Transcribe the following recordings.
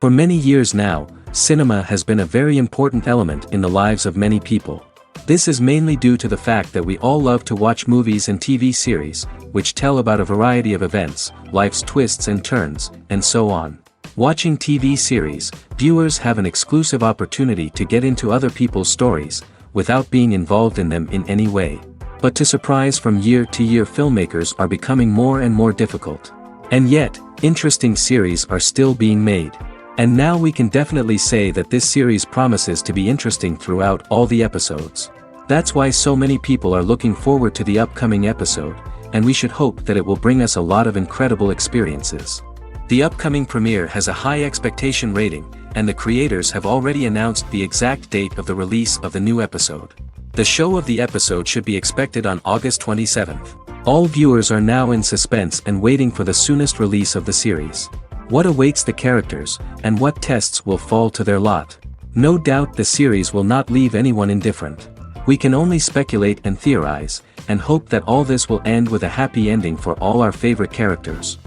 For many years now, cinema has been a very important element in the lives of many people. This is mainly due to the fact that we all love to watch movies and TV series, which tell about a variety of events, life's twists and turns, and so on. Watching TV series, viewers have an exclusive opportunity to get into other people's stories, without being involved in them in any way. But to surprise from year to year, filmmakers are becoming more and more difficult. And yet, interesting series are still being made. And now we can definitely say that this series promises to be interesting throughout all the episodes. That's why so many people are looking forward to the upcoming episode, and we should hope that it will bring us a lot of incredible experiences. The upcoming premiere has a high expectation rating, and the creators have already announced the exact date of the release of the new episode. The show of the episode should be expected on August 27th. All viewers are now in suspense and waiting for the soonest release of the series. What awaits the characters, and what tests will fall to their lot? No doubt the series will not leave anyone indifferent. We can only speculate and theorize, and hope that all this will end with a happy ending for all our favorite characters.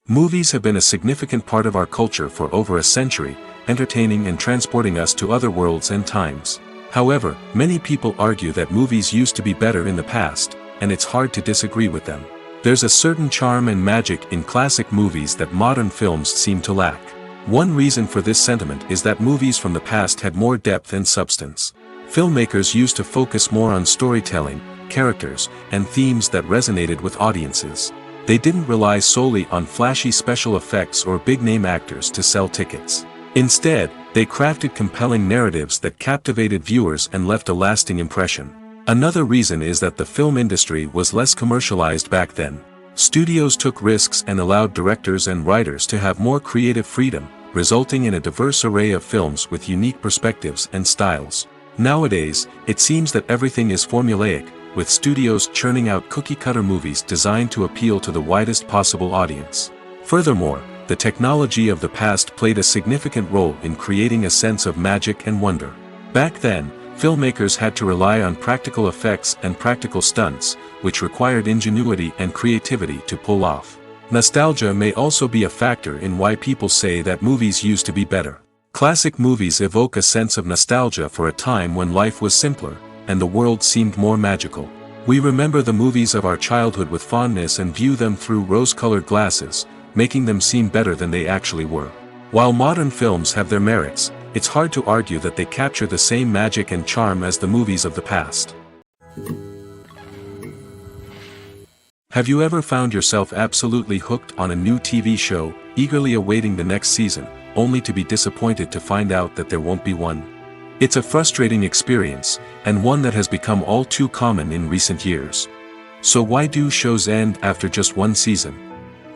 Movies have been a significant part of our culture for over a century, entertaining and transporting us to other worlds and times. However, many people argue that movies used to be better in the past, and it's hard to disagree with them. There's a certain charm and magic in classic movies that modern films seem to lack. One reason for this sentiment is that movies from the past had more depth and substance. Filmmakers used to focus more on storytelling, characters, and themes that resonated with audiences. They didn't rely solely on flashy special effects or big-name actors to sell tickets. Instead, they crafted compelling narratives that captivated viewers and left a lasting impression. Another reason is that the film industry was less commercialized back then. Studios took risks and allowed directors and writers to have more creative freedom, resulting in a diverse array of films with unique perspectives and styles. Nowadays, it seems that everything is formulaic, with studios churning out cookie-cutter movies designed to appeal to the widest possible audience. Furthermore, the technology of the past played a significant role in creating a sense of magic and wonder. Back then, filmmakers had to rely on practical effects and practical stunts, which required ingenuity and creativity to pull off. Nostalgia may also be a factor in why people say that movies used to be better. Classic movies evoke a sense of nostalgia for a time when life was simpler, and the world seemed more magical. We remember the movies of our childhood with fondness and view them through rose-colored glasses, making them seem better than they actually were. While modern films have their merits, it's hard to argue that they capture the same magic and charm as the movies of the past. Have you ever found yourself absolutely hooked on a new TV show, eagerly awaiting the next season, only to be disappointed to find out that there won't be one? It's a frustrating experience, and one that has become all too common in recent years. So why do shows end after just one season?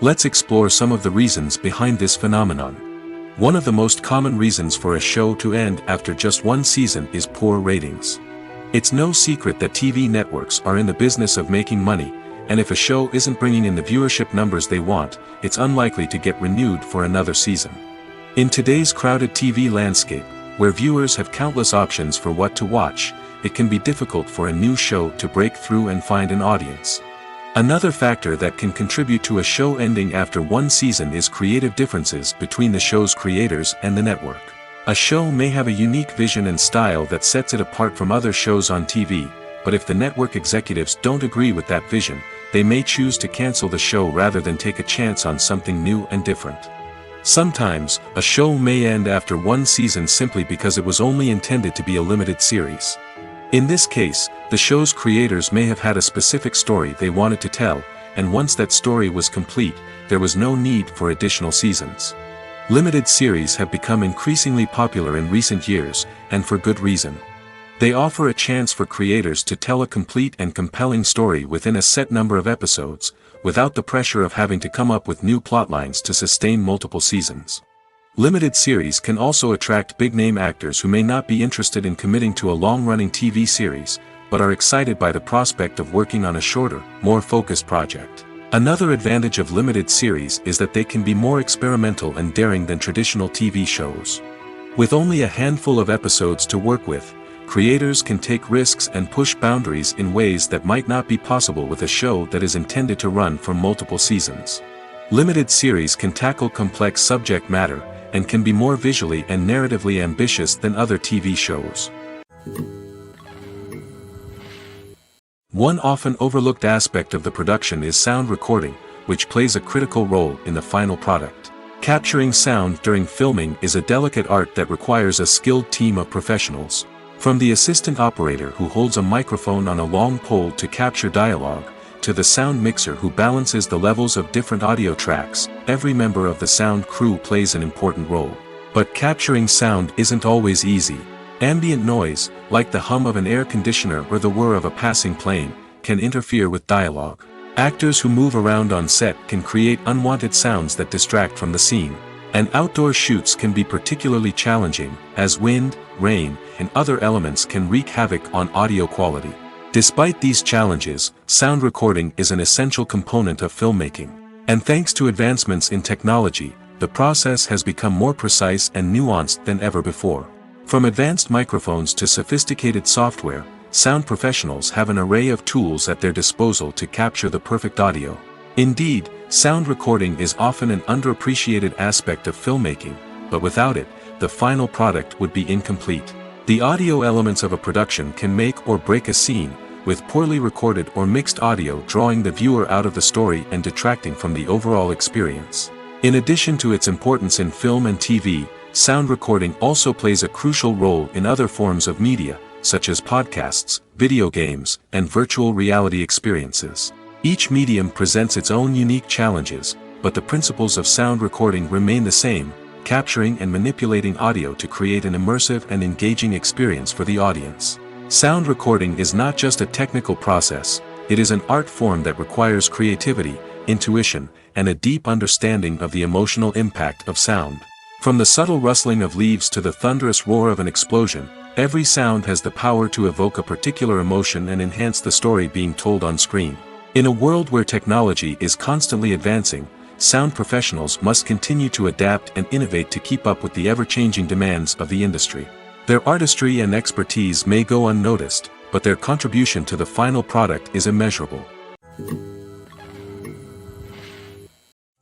Let's explore some of the reasons behind this phenomenon. One of the most common reasons for a show to end after just one season is poor ratings. It's no secret that TV networks are in the business of making money, and if a show isn't bringing in the viewership numbers they want, it's unlikely to get renewed for another season. In today's crowded TV landscape, where viewers have countless options for what to watch, it can be difficult for a new show to break through and find an audience. Another factor that can contribute to a show ending after one season is creative differences between the show's creators and the network. A show may have a unique vision and style that sets it apart from other shows on TV, but if the network executives don't agree with that vision, they may choose to cancel the show rather than take a chance on something new and different. Sometimes, a show may end after one season simply because it was only intended to be a limited series. In this case, the show's creators may have had a specific story they wanted to tell, and once that story was complete, there was no need for additional seasons. Limited series have become increasingly popular in recent years, and for good reason. They offer a chance for creators to tell a complete and compelling story within a set number of episodes, without the pressure of having to come up with new plotlines to sustain multiple seasons. Limited series can also attract big-name actors who may not be interested in committing to a long-running TV series, but are excited by the prospect of working on a shorter, more focused project. Another advantage of limited series is that they can be more experimental and daring than traditional TV shows. With only a handful of episodes to work with, creators can take risks and push boundaries in ways that might not be possible with a show that is intended to run for multiple seasons. Limited series can tackle complex subject matter, and can be more visually and narratively ambitious than other TV shows. One often overlooked aspect of the production is sound recording, which plays a critical role in the final product. Capturing sound during filming is a delicate art that requires a skilled team of professionals. From the assistant operator who holds a microphone on a long pole to capture dialogue, to the sound mixer who balances the levels of different audio tracks, every member of the sound crew plays an important role. But capturing sound isn't always easy. Ambient noise, like the hum of an air conditioner or the whir of a passing plane, can interfere with dialogue. Actors who move around on set can create unwanted sounds that distract from the scene. And outdoor shoots can be particularly challenging, as wind, rain, and other elements can wreak havoc on audio quality. Despite these challenges, sound recording is an essential component of filmmaking. And thanks to advancements in technology, the process has become more precise and nuanced than ever before. From advanced microphones to sophisticated software, sound professionals have an array of tools at their disposal to capture the perfect audio. Indeed, sound recording is often an underappreciated aspect of filmmaking, but without it, the final product would be incomplete. The audio elements of a production can make or break a scene, with poorly recorded or mixed audio drawing the viewer out of the story and detracting from the overall experience. In addition to its importance in film and TV, sound recording also plays a crucial role in other forms of media, such as podcasts, video games, and virtual reality experiences. Each medium presents its own unique challenges, but the principles of sound recording remain the same, capturing and manipulating audio to create an immersive and engaging experience for the audience. Sound recording is not just a technical process, it is an art form that requires creativity, intuition, and a deep understanding of the emotional impact of sound. From the subtle rustling of leaves to the thunderous roar of an explosion, every sound has the power to evoke a particular emotion and enhance the story being told on screen. In a world where technology is constantly advancing, sound professionals must continue to adapt and innovate to keep up with the ever-changing demands of the industry. Their artistry and expertise may go unnoticed, but their contribution to the final product is immeasurable.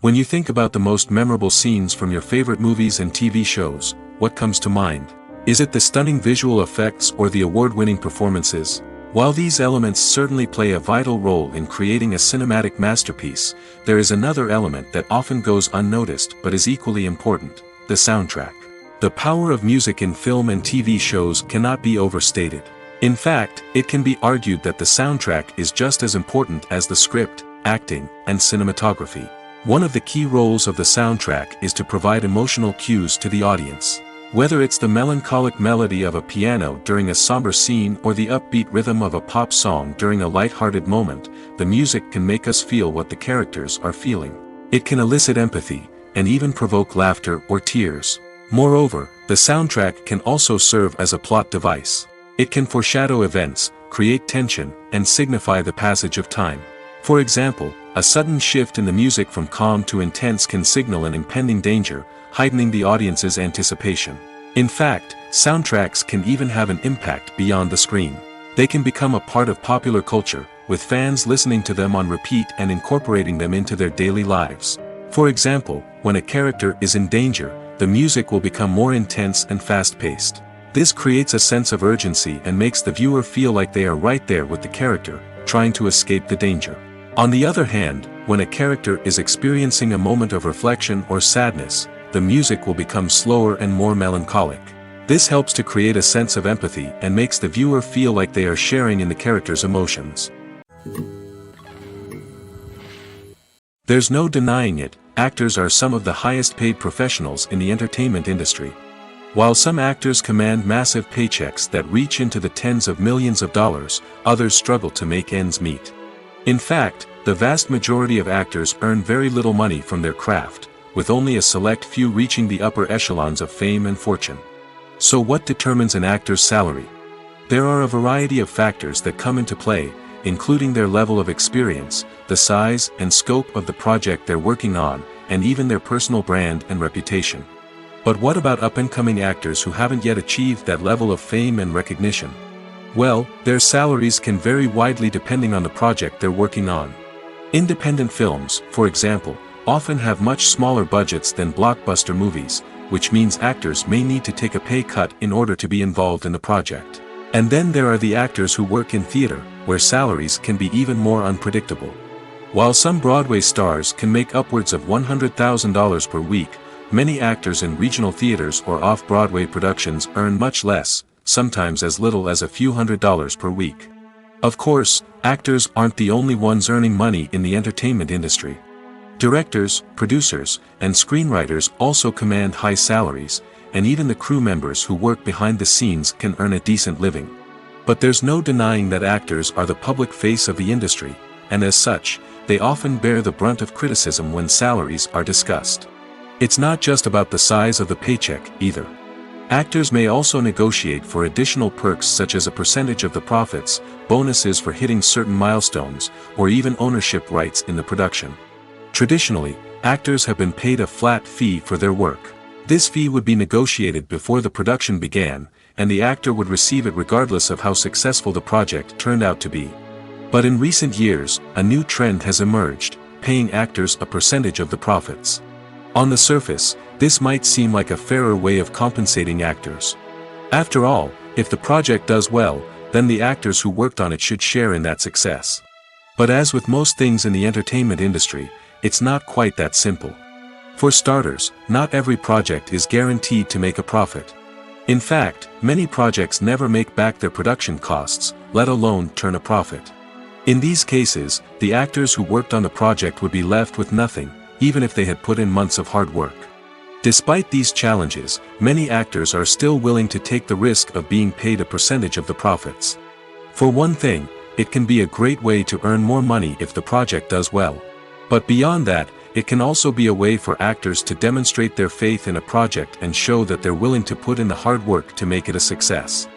When you think about the most memorable scenes from your favorite movies and TV shows, what comes to mind? Is it the stunning visual effects or the award-winning performances? While these elements certainly play a vital role in creating a cinematic masterpiece, there is another element that often goes unnoticed but is equally important: the soundtrack. The power of music in film and TV shows cannot be overstated. In fact, it can be argued that the soundtrack is just as important as the script, acting, and cinematography. One of the key roles of the soundtrack is to provide emotional cues to the audience. Whether it's the melancholic melody of a piano during a somber scene or the upbeat rhythm of a pop song during a light-hearted moment, the music can make us feel what the characters are feeling. It can elicit empathy, and even provoke laughter or tears. Moreover, the soundtrack can also serve as a plot device. It can foreshadow events, create tension, and signify the passage of time. For example, a sudden shift in the music from calm to intense can signal an impending danger, heightening the audience's anticipation. In fact, soundtracks can even have an impact beyond the screen. They can become a part of popular culture, with fans listening to them on repeat and incorporating them into their daily lives. For example, when a character is in danger, the music will become more intense and fast-paced. This creates a sense of urgency and makes the viewer feel like they are right there with the character, trying to escape the danger. On the other hand, when a character is experiencing a moment of reflection or sadness, the music will become slower and more melancholic. This helps to create a sense of empathy and makes the viewer feel like they are sharing in the character's emotions. There's no denying it, actors are some of the highest paid professionals in the entertainment industry. While some actors command massive paychecks that reach into the tens of millions of dollars, others struggle to make ends meet. In fact, the vast majority of actors earn very little money from their craft, with only a select few reaching the upper echelons of fame and fortune. So what determines an actor's salary? There are a variety of factors that come into play, including their level of experience, the size and scope of the project they're working on, and even their personal brand and reputation. But what about up-and-coming actors who haven't yet achieved that level of fame and recognition? Well, their salaries can vary widely depending on the project they're working on. Independent films, for example, often have much smaller budgets than blockbuster movies, which means actors may need to take a pay cut in order to be involved in the project. And then there are the actors who work in theater, where salaries can be even more unpredictable. While some Broadway stars can make upwards of $100,000 per week, many actors in regional theaters or off-Broadway productions earn much less, sometimes as little as a few $100s per week. Of course, actors aren't the only ones earning money in the entertainment industry. Directors, producers, and screenwriters also command high salaries, and even the crew members who work behind the scenes can earn a decent living. But there's no denying that actors are the public face of the industry, and as such, they often bear the brunt of criticism when salaries are discussed. It's not just about the size of the paycheck, either. Actors may also negotiate for additional perks such as a percentage of the profits, bonuses for hitting certain milestones, or even ownership rights in the production. Traditionally, actors have been paid a flat fee for their work. This fee would be negotiated before the production began, and the actor would receive it regardless of how successful the project turned out to be. But in recent years, a new trend has emerged, paying actors a percentage of the profits. On the surface, this might seem like a fairer way of compensating actors. After all, if the project does well, then the actors who worked on it should share in that success. But as with most things in the entertainment industry, it's not quite that simple. For starters, not every project is guaranteed to make a profit. In fact, many projects never make back their production costs, let alone turn a profit. In these cases, the actors who worked on the project would be left with nothing, even if they had put in months of hard work. Despite these challenges, many actors are still willing to take the risk of being paid a percentage of the profits. For one thing, it can be a great way to earn more money if the project does well. But beyond that, it can also be a way for actors to demonstrate their faith in a project and show that they're willing to put in the hard work to make it a success.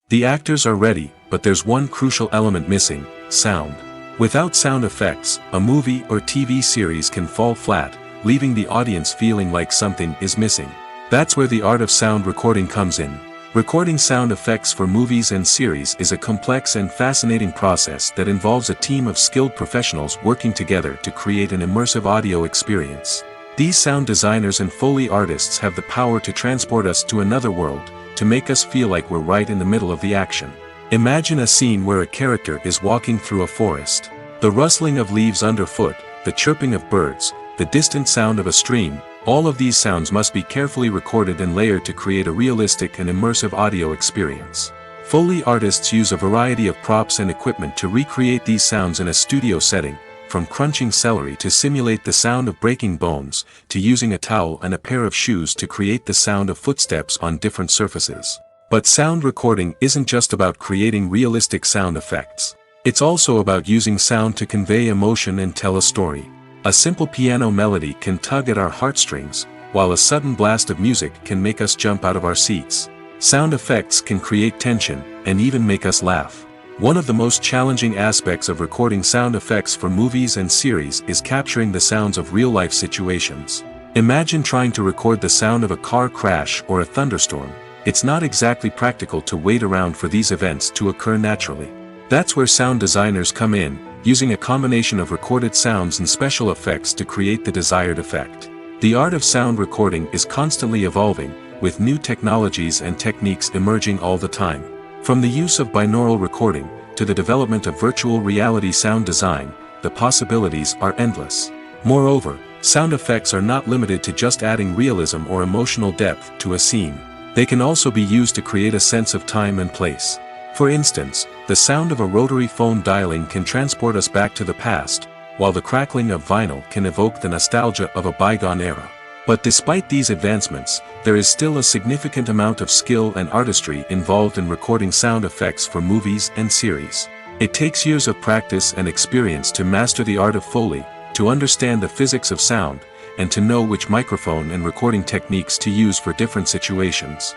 The actors are ready, but there's one crucial element missing: sound. Without sound effects, a movie or TV series can fall flat, leaving the audience feeling like something is missing. That's where the art of sound recording comes in. Recording sound effects for movies and series is a complex and fascinating process that involves a team of skilled professionals working together to create an immersive audio experience. These sound designers and Foley artists have the power to transport us to another world, to make us feel like we're right in the middle of the action. Imagine a scene where a character is walking through a forest. The rustling of leaves underfoot, the chirping of birds, the distant sound of a stream, all of these sounds must be carefully recorded and layered to create a realistic and immersive audio experience. Foley artists use a variety of props and equipment to recreate these sounds in a studio setting, from crunching celery to simulate the sound of breaking bones, to using a towel and a pair of shoes to create the sound of footsteps on different surfaces. But sound recording isn't just about creating realistic sound effects. It's also about using sound to convey emotion and tell a story. A simple piano melody can tug at our heartstrings, while a sudden blast of music can make us jump out of our seats. Sound effects can create tension, and even make us laugh. One of the most challenging aspects of recording sound effects for movies and series is capturing the sounds of real-life situations. Imagine trying to record the sound of a car crash or a thunderstorm. It's not exactly practical to wait around for these events to occur naturally. That's where sound designers come in, using a combination of recorded sounds and special effects to create the desired effect. The art of sound recording is constantly evolving, with new technologies and techniques emerging all the time. From the use of binaural recording, to the development of virtual reality sound design, the possibilities are endless. Moreover, sound effects are not limited to just adding realism or emotional depth to a scene. They can also be used to create a sense of time and place. For instance, the sound of a rotary phone dialing can transport us back to the past, while the crackling of vinyl can evoke the nostalgia of a bygone era. But despite these advancements, there is still a significant amount of skill and artistry involved in recording sound effects for movies and series. It takes years of practice and experience to master the art of Foley, to understand the physics of sound, and to know which microphone and recording techniques to use for different situations.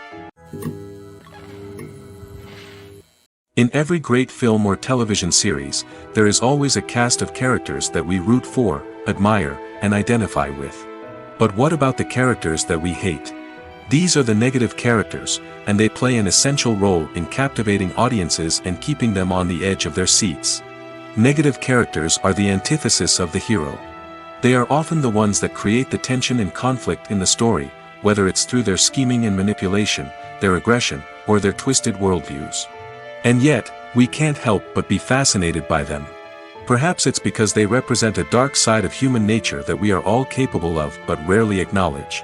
In every great film or television series, there is always a cast of characters that we root for, admire, and identify with. But what about the characters that we hate? These are the negative characters, and they play an essential role in captivating audiences and keeping them on the edge of their seats. Negative characters are the antithesis of the hero. They are often the ones that create the tension and conflict in the story, whether it's through their scheming and manipulation, their aggression, or their twisted worldviews. And yet, we can't help but be fascinated by them. Perhaps it's because they represent a dark side of human nature that we are all capable of but rarely acknowledge.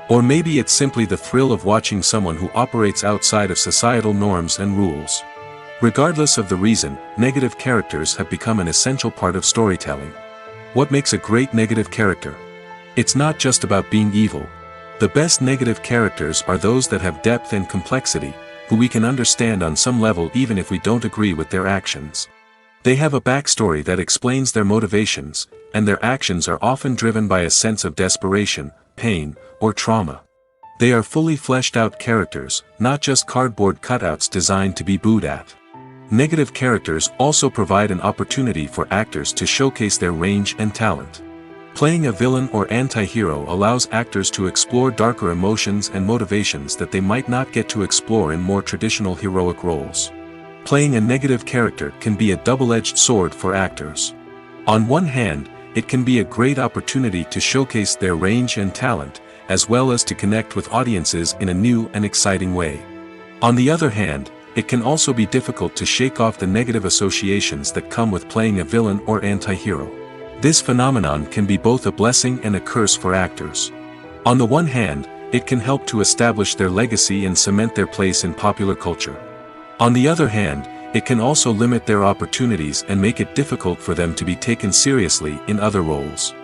Or maybe it's simply the thrill of watching someone who operates outside of societal norms and rules. Regardless of the reason, negative characters have become an essential part of storytelling. What makes a great negative character? It's not just about being evil. The best negative characters are those that have depth and complexity, who we can understand on some level even if we don't agree with their actions. They have a backstory that explains their motivations, and their actions are often driven by a sense of desperation, pain, or trauma. They are fully fleshed out characters, not just cardboard cutouts designed to be booed at. Negative characters also provide an opportunity for actors to showcase their range and talent. Playing a villain or anti-hero allows actors to explore darker emotions and motivations that they might not get to explore in more traditional heroic roles. Playing a negative character can be a double-edged sword for actors. On one hand, it can be a great opportunity to showcase their range and talent, as well as to connect with audiences in a new and exciting way. On the other hand, it can also be difficult to shake off the negative associations that come with playing a villain or anti-hero. This phenomenon can be both a blessing and a curse for actors. On the one hand, it can help to establish their legacy and cement their place in popular culture. On the other hand, it can also limit their opportunities and make it difficult for them to be taken seriously in other roles.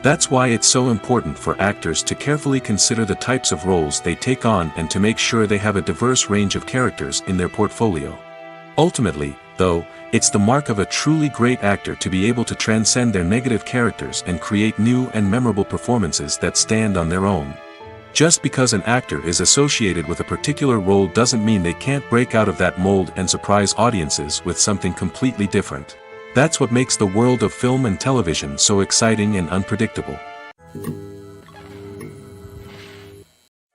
That's why it's so important for actors to carefully consider the types of roles they take on and to make sure they have a diverse range of characters in their portfolio. Ultimately, though, it's the mark of a truly great actor to be able to transcend their negative characters and create new and memorable performances that stand on their own. Just because an actor is associated with a particular role doesn't mean they can't break out of that mold and surprise audiences with something completely different. That's what makes the world of film and television so exciting and unpredictable.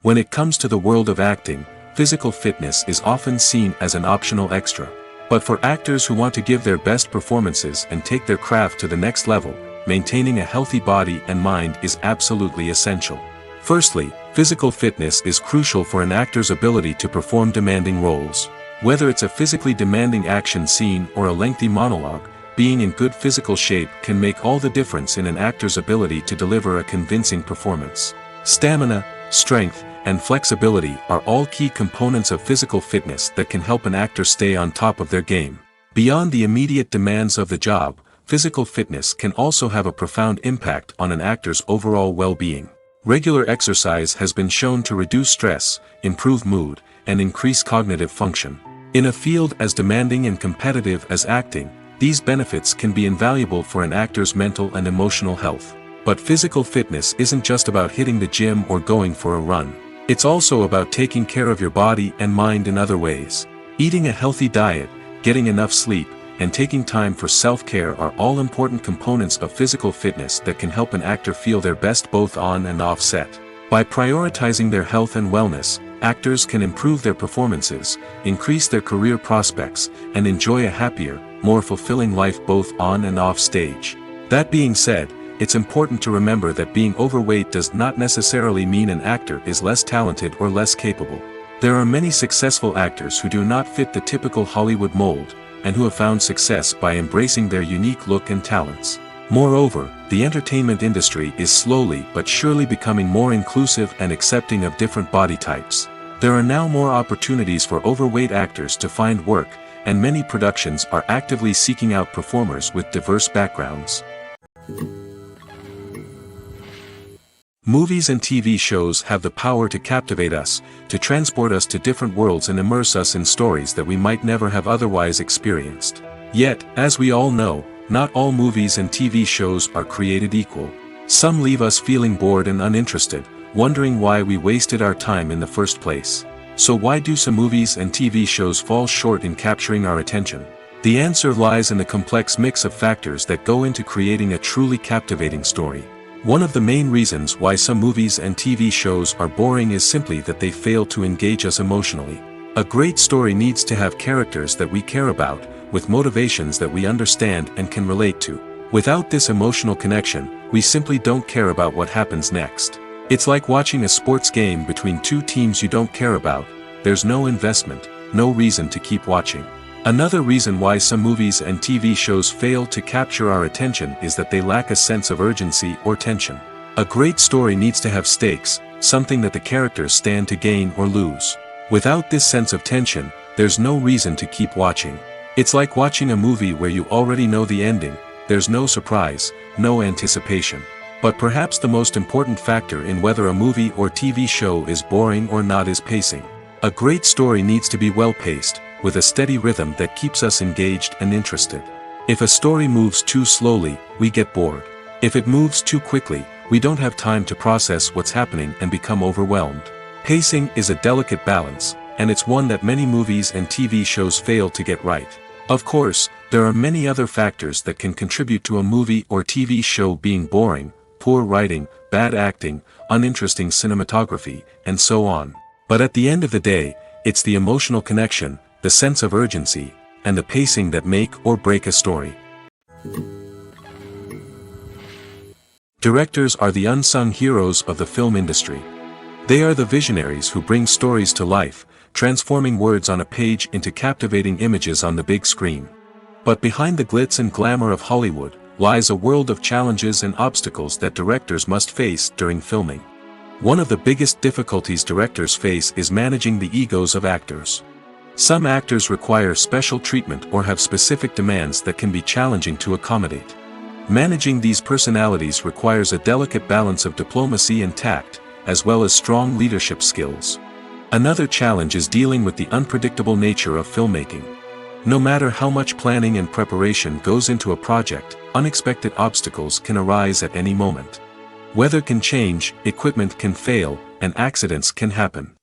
When it comes to the world of acting, physical fitness is often seen as an optional extra. But for actors who want to give their best performances and take their craft to the next level, maintaining a healthy body and mind is absolutely essential. Firstly, physical fitness is crucial for an actor's ability to perform demanding roles. Whether it's a physically demanding action scene or a lengthy monologue, being in good physical shape can make all the difference in an actor's ability to deliver a convincing performance. Stamina, strength, and flexibility are all key components of physical fitness that can help an actor stay on top of their game. Beyond the immediate demands of the job, physical fitness can also have a profound impact on an actor's overall well-being. Regular exercise has been shown to reduce stress, improve mood, and increase cognitive function. In a field as demanding and competitive as acting, these benefits can be invaluable for an actor's mental and emotional health. But physical fitness isn't just about hitting the gym or going for a run. It's also about taking care of your body and mind in other ways. Eating a healthy diet, getting enough sleep, and taking time for self-care are all important components of physical fitness that can help an actor feel their best both on and off set. By prioritizing their health and wellness, actors can improve their performances, increase their career prospects, and enjoy a happier, more fulfilling life both on and off stage. That being said, it's important to remember that being overweight does not necessarily mean an actor is less talented or less capable. There are many successful actors who do not fit the typical Hollywood mold, and who have found success by embracing their unique look and talents. Moreover, the entertainment industry is slowly but surely becoming more inclusive and accepting of different body types. There are now more opportunities for overweight actors to find work, and many productions are actively seeking out performers with diverse backgrounds. Movies and TV shows have the power to captivate us, to transport us to different worlds and immerse us in stories that we might never have otherwise experienced. Yet, as we all know, not all movies and TV shows are created equal. Some leave us feeling bored and uninterested, wondering why we wasted our time in the first place. So why do some movies and TV shows fall short in capturing our attention? The answer lies in the complex mix of factors that go into creating a truly captivating story. One of the main reasons why some movies and TV shows are boring is simply that they fail to engage us emotionally. A great story needs to have characters that we care about, with motivations that we understand and can relate to. Without this emotional connection, we simply don't care about what happens next. It's like watching a sports game between two teams you don't care about. There's no investment, no reason to keep watching. Another reason why some movies and TV shows fail to capture our attention is that they lack a sense of urgency or tension. A great story needs to have stakes, something that the characters stand to gain or lose. Without this sense of tension, there's no reason to keep watching. It's like watching a movie where you already know the ending. There's no surprise, no anticipation. But perhaps the most important factor in whether a movie or TV show is boring or not is pacing. A great story needs to be well-paced, with a steady rhythm that keeps us engaged and interested. If a story moves too slowly, we get bored. If it moves too quickly, we don't have time to process what's happening and become overwhelmed. Pacing is a delicate balance, and it's one that many movies and TV shows fail to get right. Of course, there are many other factors that can contribute to a movie or TV show being boring: poor writing, bad acting, uninteresting cinematography, and so on. But at the end of the day, it's the emotional connection, the sense of urgency, and the pacing that make or break a story. Directors are the unsung heroes of the film industry. They are the visionaries who bring stories to life, transforming words on a page into captivating images on the big screen. But behind the glitz and glamour of Hollywood lies a world of challenges and obstacles that directors must face during filming. One of the biggest difficulties directors face is managing the egos of actors. Some actors require special treatment or have specific demands that can be challenging to accommodate. Managing these personalities requires a delicate balance of diplomacy and tact, as well as strong leadership skills. Another challenge is dealing with the unpredictable nature of filmmaking. No matter how much planning and preparation goes into a project, unexpected obstacles can arise at any moment. Weather can change, equipment can fail, and accidents can happen.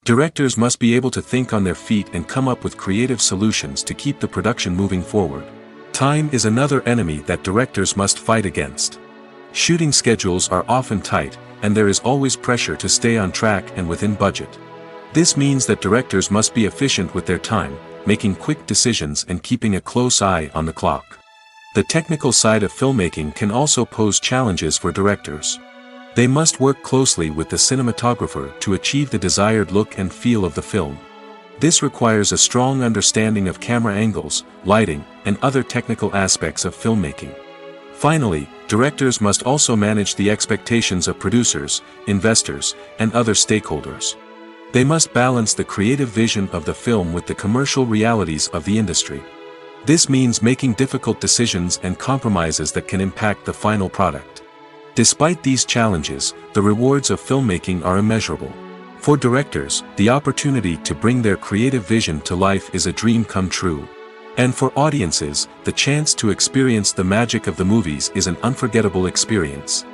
Directors must be able to think on their feet and come up with creative solutions to keep the production moving forward. Time is another enemy that directors must fight against. Shooting schedules are often tight, and there is always pressure to stay on track and within budget. This means that directors must be efficient with their time, making quick decisions and keeping a close eye on the clock. The technical side of filmmaking can also pose challenges for directors. They must work closely with the cinematographer to achieve the desired look and feel of the film. This requires a strong understanding of camera angles, lighting, and other technical aspects of filmmaking. Finally, directors must also manage the expectations of producers, investors, and other stakeholders. They must balance the creative vision of the film with the commercial realities of the industry. This means making difficult decisions and compromises that can impact the final product. Despite these challenges, the rewards of filmmaking are immeasurable. For directors, the opportunity to bring their creative vision to life is a dream come true. And for audiences, the chance to experience the magic of the movies is an unforgettable experience.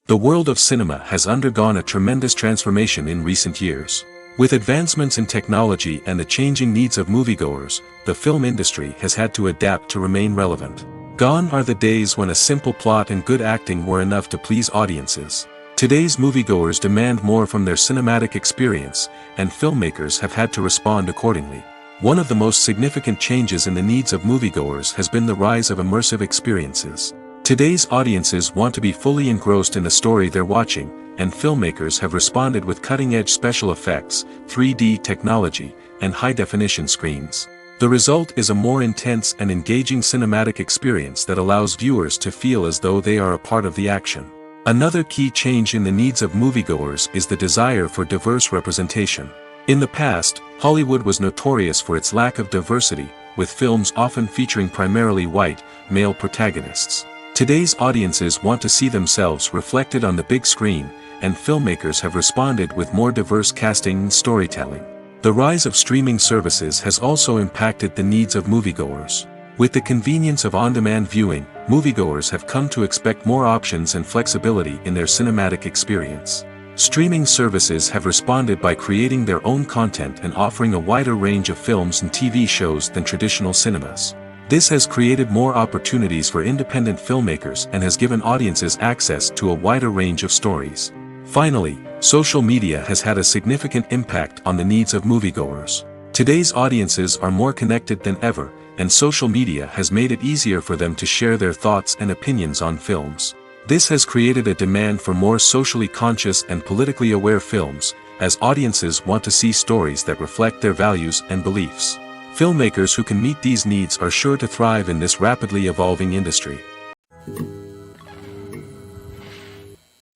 The world of cinema has undergone a tremendous transformation in recent years. With advancements in technology and the changing needs of moviegoers, the film industry has had to adapt to remain relevant. Gone are the days when a simple plot and good acting were enough to please audiences. Today's moviegoers demand more from their cinematic experience, and filmmakers have had to respond accordingly. One of the most significant changes in the needs of moviegoers has been the rise of immersive experiences. Today's audiences want to be fully engrossed in the story they're watching, and filmmakers have responded with cutting-edge special effects, 3D technology, and high-definition screens. The result is a more intense and engaging cinematic experience that allows viewers to feel as though they are a part of the action. Another key change in the needs of moviegoers is the desire for diverse representation. In the past, Hollywood was notorious for its lack of diversity, with films often featuring primarily white, male protagonists. Today's audiences want to see themselves reflected on the big screen, and filmmakers have responded with more diverse casting and storytelling. The rise of streaming services has also impacted the needs of moviegoers. With the convenience of on-demand viewing, moviegoers have come to expect more options and flexibility in their cinematic experience. Streaming services have responded by creating their own content and offering a wider range of films and TV shows than traditional cinemas. This has created more opportunities for independent filmmakers and has given audiences access to a wider range of stories. Finally, social media has had a significant impact on the needs of moviegoers. Today's audiences are more connected than ever, and social media has made it easier for them to share their thoughts and opinions on films. This has created a demand for more socially conscious and politically aware films, as audiences want to see stories that reflect their values and beliefs. Filmmakers who can meet these needs are sure to thrive in this rapidly evolving industry.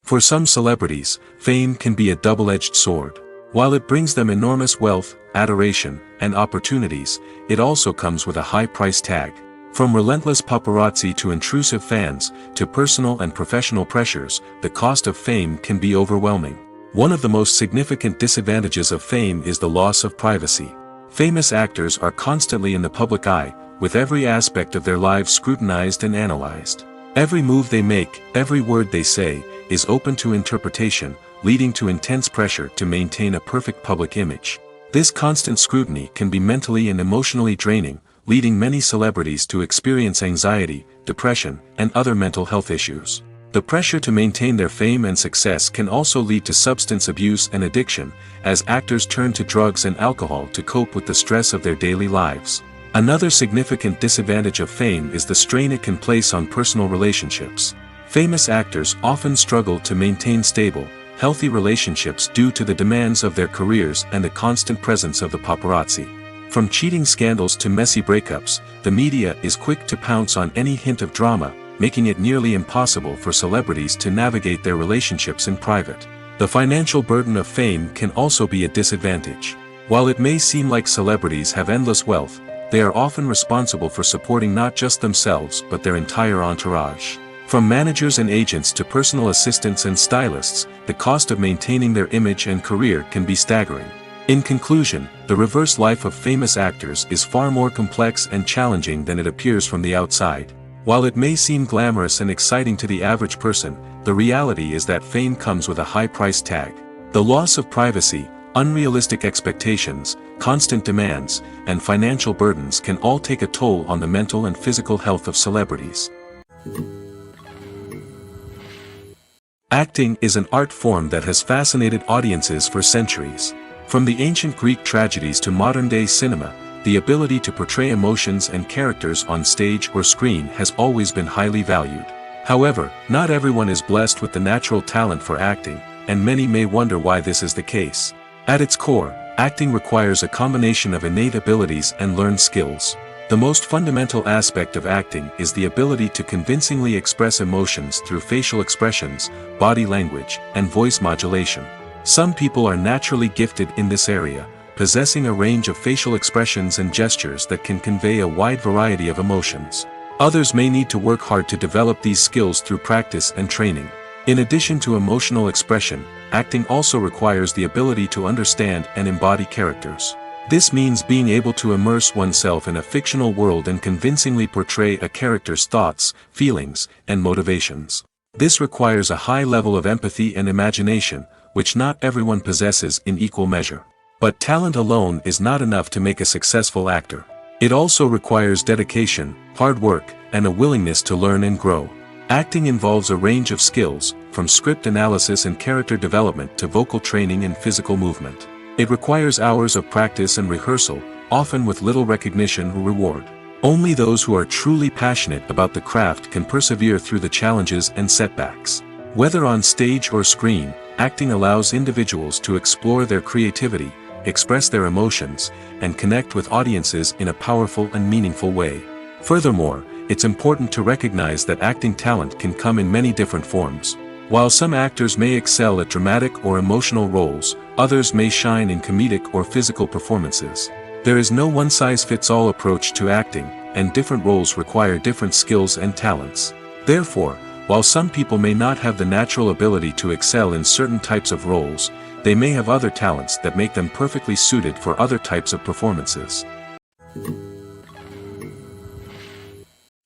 For some celebrities, fame can be a double-edged sword. While it brings them enormous wealth, adoration, and opportunities, it also comes with a high price tag. From relentless paparazzi to intrusive fans, to personal and professional pressures, the cost of fame can be overwhelming. One of the most significant disadvantages of fame is the loss of privacy. Famous actors are constantly in the public eye, with every aspect of their lives scrutinized and analyzed. Every move they make, every word they say, is open to interpretation, leading to intense pressure to maintain a perfect public image. This constant scrutiny can be mentally and emotionally draining, leading many celebrities to experience anxiety, depression, and other mental health issues. The pressure to maintain their fame and success can also lead to substance abuse and addiction, as actors turn to drugs and alcohol to cope with the stress of their daily lives. Another significant disadvantage of fame is the strain it can place on personal relationships. Famous actors often struggle to maintain stable, healthy relationships due to the demands of their careers and the constant presence of the paparazzi. From cheating scandals to messy breakups, the media is quick to pounce on any hint of drama, making it nearly impossible for celebrities to navigate their relationships in private. The financial burden of fame can also be a disadvantage. While it may seem like celebrities have endless wealth, they are often responsible for supporting not just themselves but their entire entourage. From managers and agents to personal assistants and stylists, the cost of maintaining their image and career can be staggering. In conclusion, the reverse life of famous actors is far more complex and challenging than it appears from the outside. While it may seem glamorous and exciting to the average person, the reality is that fame comes with a high price tag. The loss of privacy, unrealistic expectations, constant demands, and financial burdens can all take a toll on the mental and physical health of celebrities. Acting is an art form that has fascinated audiences for centuries. From the ancient Greek tragedies to modern-day cinema, the ability to portray emotions and characters on stage or screen has always been highly valued. However, not everyone is blessed with the natural talent for acting, and many may wonder why this is the case. At its core, acting requires a combination of innate abilities and learned skills. The most fundamental aspect of acting is the ability to convincingly express emotions through facial expressions, body language, and voice modulation. Some people are naturally gifted in this area, possessing a range of facial expressions and gestures that can convey a wide variety of emotions. Others may need to work hard to develop these skills through practice and training. In addition to emotional expression, acting also requires the ability to understand and embody characters. This means being able to immerse oneself in a fictional world and convincingly portray a character's thoughts, feelings, and motivations. This requires a high level of empathy and imagination, which not everyone possesses in equal measure. But talent alone is not enough to make a successful actor. It also requires dedication, hard work, and a willingness to learn and grow. Acting involves a range of skills, from script analysis and character development to vocal training and physical movement. It requires hours of practice and rehearsal, often with little recognition or reward. Only those who are truly passionate about the craft can persevere through the challenges and setbacks. Whether on stage or screen, acting allows individuals to explore their creativity, express their emotions, and connect with audiences in a powerful and meaningful way. Furthermore, it's important to recognize that acting talent can come in many different forms. While some actors may excel at dramatic or emotional roles, others may shine in comedic or physical performances. There is no one-size-fits-all approach to acting, and different roles require different skills and talents. Therefore, while some people may not have the natural ability to excel in certain types of roles, they may have other talents that make them perfectly suited for other types of performances.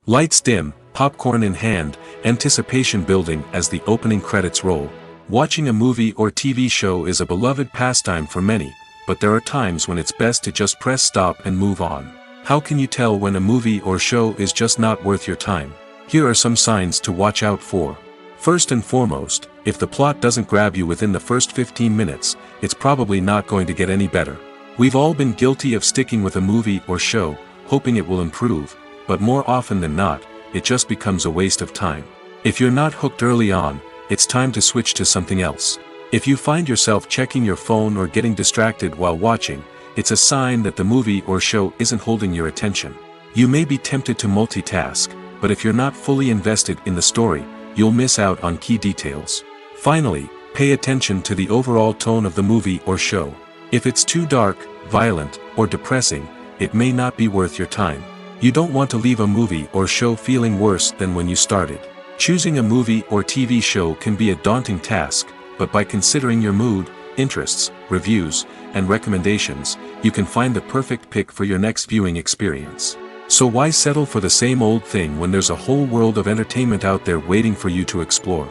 Lights dim, popcorn in hand, anticipation building as the opening credits roll. Watching a movie or TV show is a beloved pastime for many, but there are times when it's best to just press stop and move on. How can you tell when a movie or show is just not worth your time? Here are some signs to watch out for. First and foremost, if the plot doesn't grab you within the first 15 minutes, it's probably not going to get any better. We've all been guilty of sticking with a movie or show, hoping it will improve, but more often than not, it just becomes a waste of time. If you're not hooked early on, it's time to switch to something else. If you find yourself checking your phone or getting distracted while watching, it's a sign that the movie or show isn't holding your attention. You may be tempted to multitask, but if you're not fully invested in the story, you'll miss out on key details. Finally, pay attention to the overall tone of the movie or show. If it's too dark, violent, or depressing, it may not be worth your time. You don't want to leave a movie or show feeling worse than when you started. Choosing a movie or TV show can be a daunting task, but by considering your mood, interests, reviews, and recommendations, you can find the perfect pick for your next viewing experience. So why settle for the same old thing when there's a whole world of entertainment out there waiting for you to explore?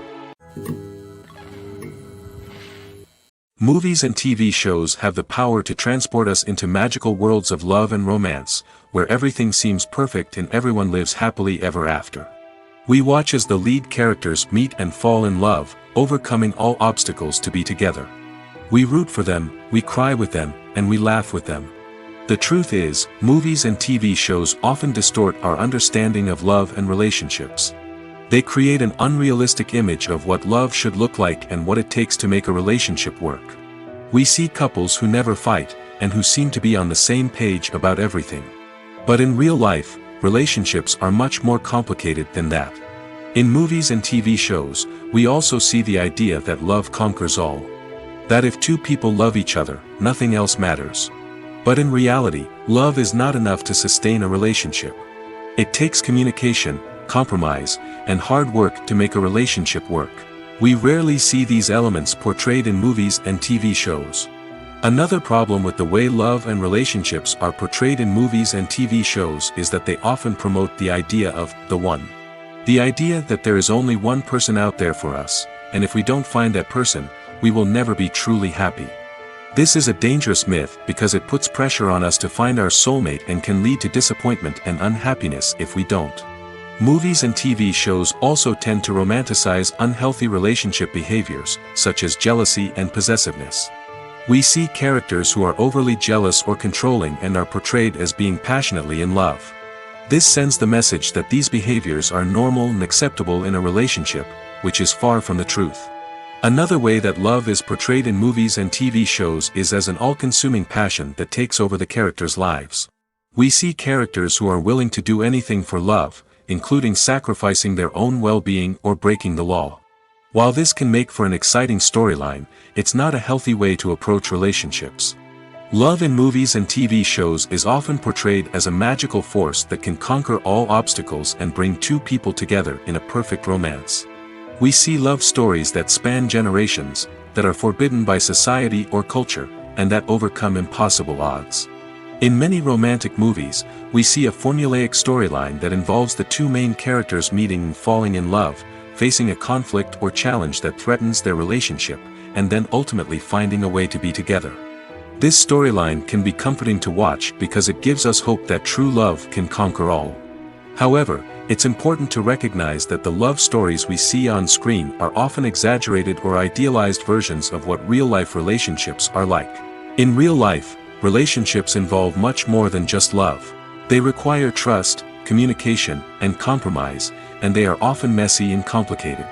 Movies and TV shows have the power to transport us into magical worlds of love and romance, where everything seems perfect and everyone lives happily ever after. We watch as the lead characters meet and fall in love, overcoming all obstacles to be together. We root for them, we cry with them, and we laugh with them. The truth is, movies and TV shows often distort our understanding of love and relationships. They create an unrealistic image of what love should look like and what it takes to make a relationship work. We see couples who never fight, and who seem to be on the same page about everything. But in real life, relationships are much more complicated than that. In movies and TV shows, we also see the idea that love conquers all. That if two people love each other, nothing else matters. But in reality, love is not enough to sustain a relationship. It takes communication, compromise, and hard work to make a relationship work. We rarely see these elements portrayed in movies and TV shows. Another problem with the way love and relationships are portrayed in movies and TV shows is that they often promote the idea of the one. The idea that there is only one person out there for us, and if we don't find that person, we will never be truly happy. This is a dangerous myth because it puts pressure on us to find our soulmate and can lead to disappointment and unhappiness if we don't. Movies and TV shows also tend to romanticize unhealthy relationship behaviors, such as jealousy and possessiveness. We see characters who are overly jealous or controlling and are portrayed as being passionately in love. This sends the message that these behaviors are normal and acceptable in a relationship, which is far from the truth. Another way that love is portrayed in movies and TV shows is as an all-consuming passion that takes over the characters' lives. We see characters who are willing to do anything for love, including sacrificing their own well-being or breaking the law. While this can make for an exciting storyline, it's not a healthy way to approach relationships. Love in movies and TV shows is often portrayed as a magical force that can conquer all obstacles and bring two people together in a perfect romance. We see love stories that span generations, that are forbidden by society or culture, and that overcome impossible odds. In many romantic movies, we see a formulaic storyline that involves the two main characters meeting and falling in love, facing a conflict or challenge that threatens their relationship, and then ultimately finding a way to be together. This storyline can be comforting to watch because it gives us hope that true love can conquer all. However, it's important to recognize that the love stories we see on screen are often exaggerated or idealized versions of what real-life relationships are like. In real life, relationships involve much more than just love. They require trust, communication, and compromise, and they are often messy and complicated.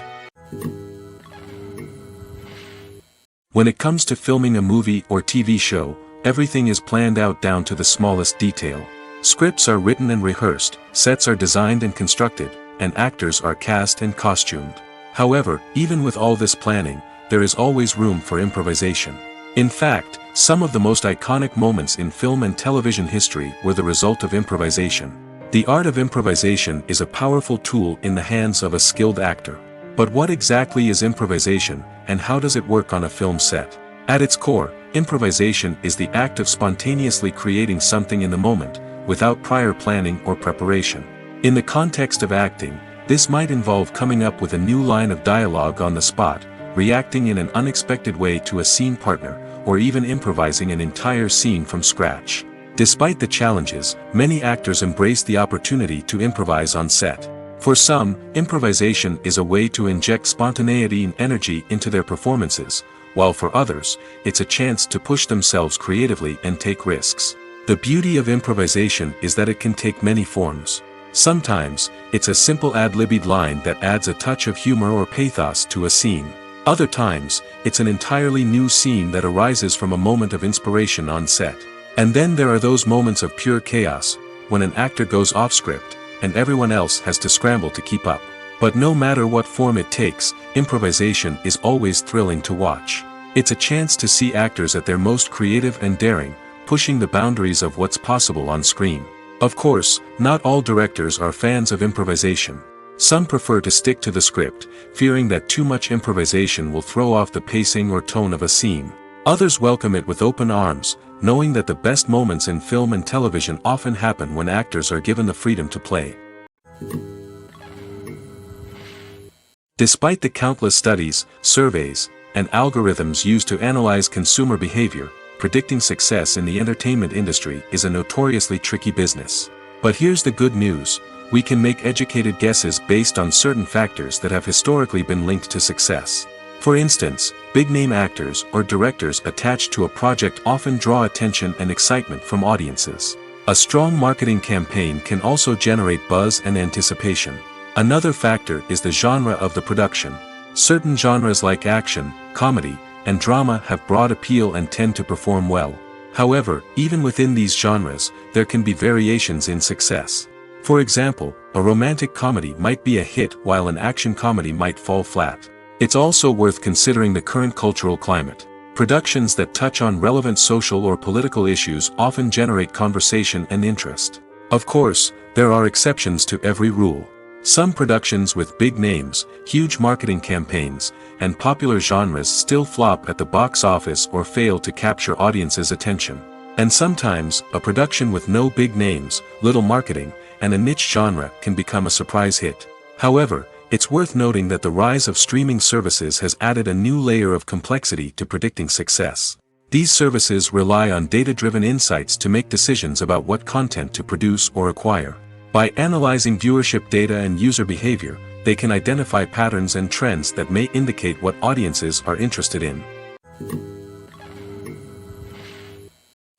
When it comes to filming a movie or TV show, everything is planned out down to the smallest detail. Scripts are written and rehearsed, sets are designed and constructed, and actors are cast and costumed. However, even with all this planning, there is always room for improvisation. In fact, some of the most iconic moments in film and television history were the result of improvisation. The art of improvisation is a powerful tool in the hands of a skilled actor. But what exactly is improvisation, and how does it work on a film set? At its core, improvisation is the act of spontaneously creating something in the moment, without prior planning or preparation. In the context of acting, this might involve coming up with a new line of dialogue on the spot, reacting in an unexpected way to a scene partner, or even improvising an entire scene from scratch. Despite the challenges, many actors embrace the opportunity to improvise on set. For some, improvisation is a way to inject spontaneity and energy into their performances, while for others, it's a chance to push themselves creatively and take risks. The beauty of improvisation is that it can take many forms. Sometimes, it's a simple ad-libbed line that adds a touch of humor or pathos to a scene. Other times, it's an entirely new scene that arises from a moment of inspiration on set. And then there are those moments of pure chaos, when an actor goes off script, and everyone else has to scramble to keep up. But no matter what form it takes, improvisation is always thrilling to watch. It's a chance to see actors at their most creative and daring, pushing the boundaries of what's possible on screen. Of course, not all directors are fans of improvisation. Some prefer to stick to the script, fearing that too much improvisation will throw off the pacing or tone of a scene. Others welcome it with open arms, knowing that the best moments in film and television often happen when actors are given the freedom to play. Despite the countless studies, surveys, and algorithms used to analyze consumer behavior, predicting success in the entertainment industry is a notoriously tricky business. But here's the good news. We can make educated guesses based on certain factors that have historically been linked to success. For instance, big-name actors or directors attached to a project often draw attention and excitement from audiences. A strong marketing campaign can also generate buzz and anticipation. Another factor is the genre of the production. Certain genres like action, comedy, and drama have broad appeal and tend to perform well. However, even within these genres, there can be variations in success. For example, a romantic comedy might be a hit while an action comedy might fall flat. It's also worth considering the current cultural climate. Productions that touch on relevant social or political issues often generate conversation and interest. Of course, there are exceptions to every rule. Some productions with big names, huge marketing campaigns, and popular genres still flop at the box office or fail to capture audiences' attention. And sometimes, a production with no big names, little marketing, and a niche genre can become a surprise hit. However, it's worth noting that the rise of streaming services has added a new layer of complexity to predicting success. These services rely on data-driven insights to make decisions about what content to produce or acquire. By analyzing viewership data and user behavior, they can identify patterns and trends that may indicate what audiences are interested in.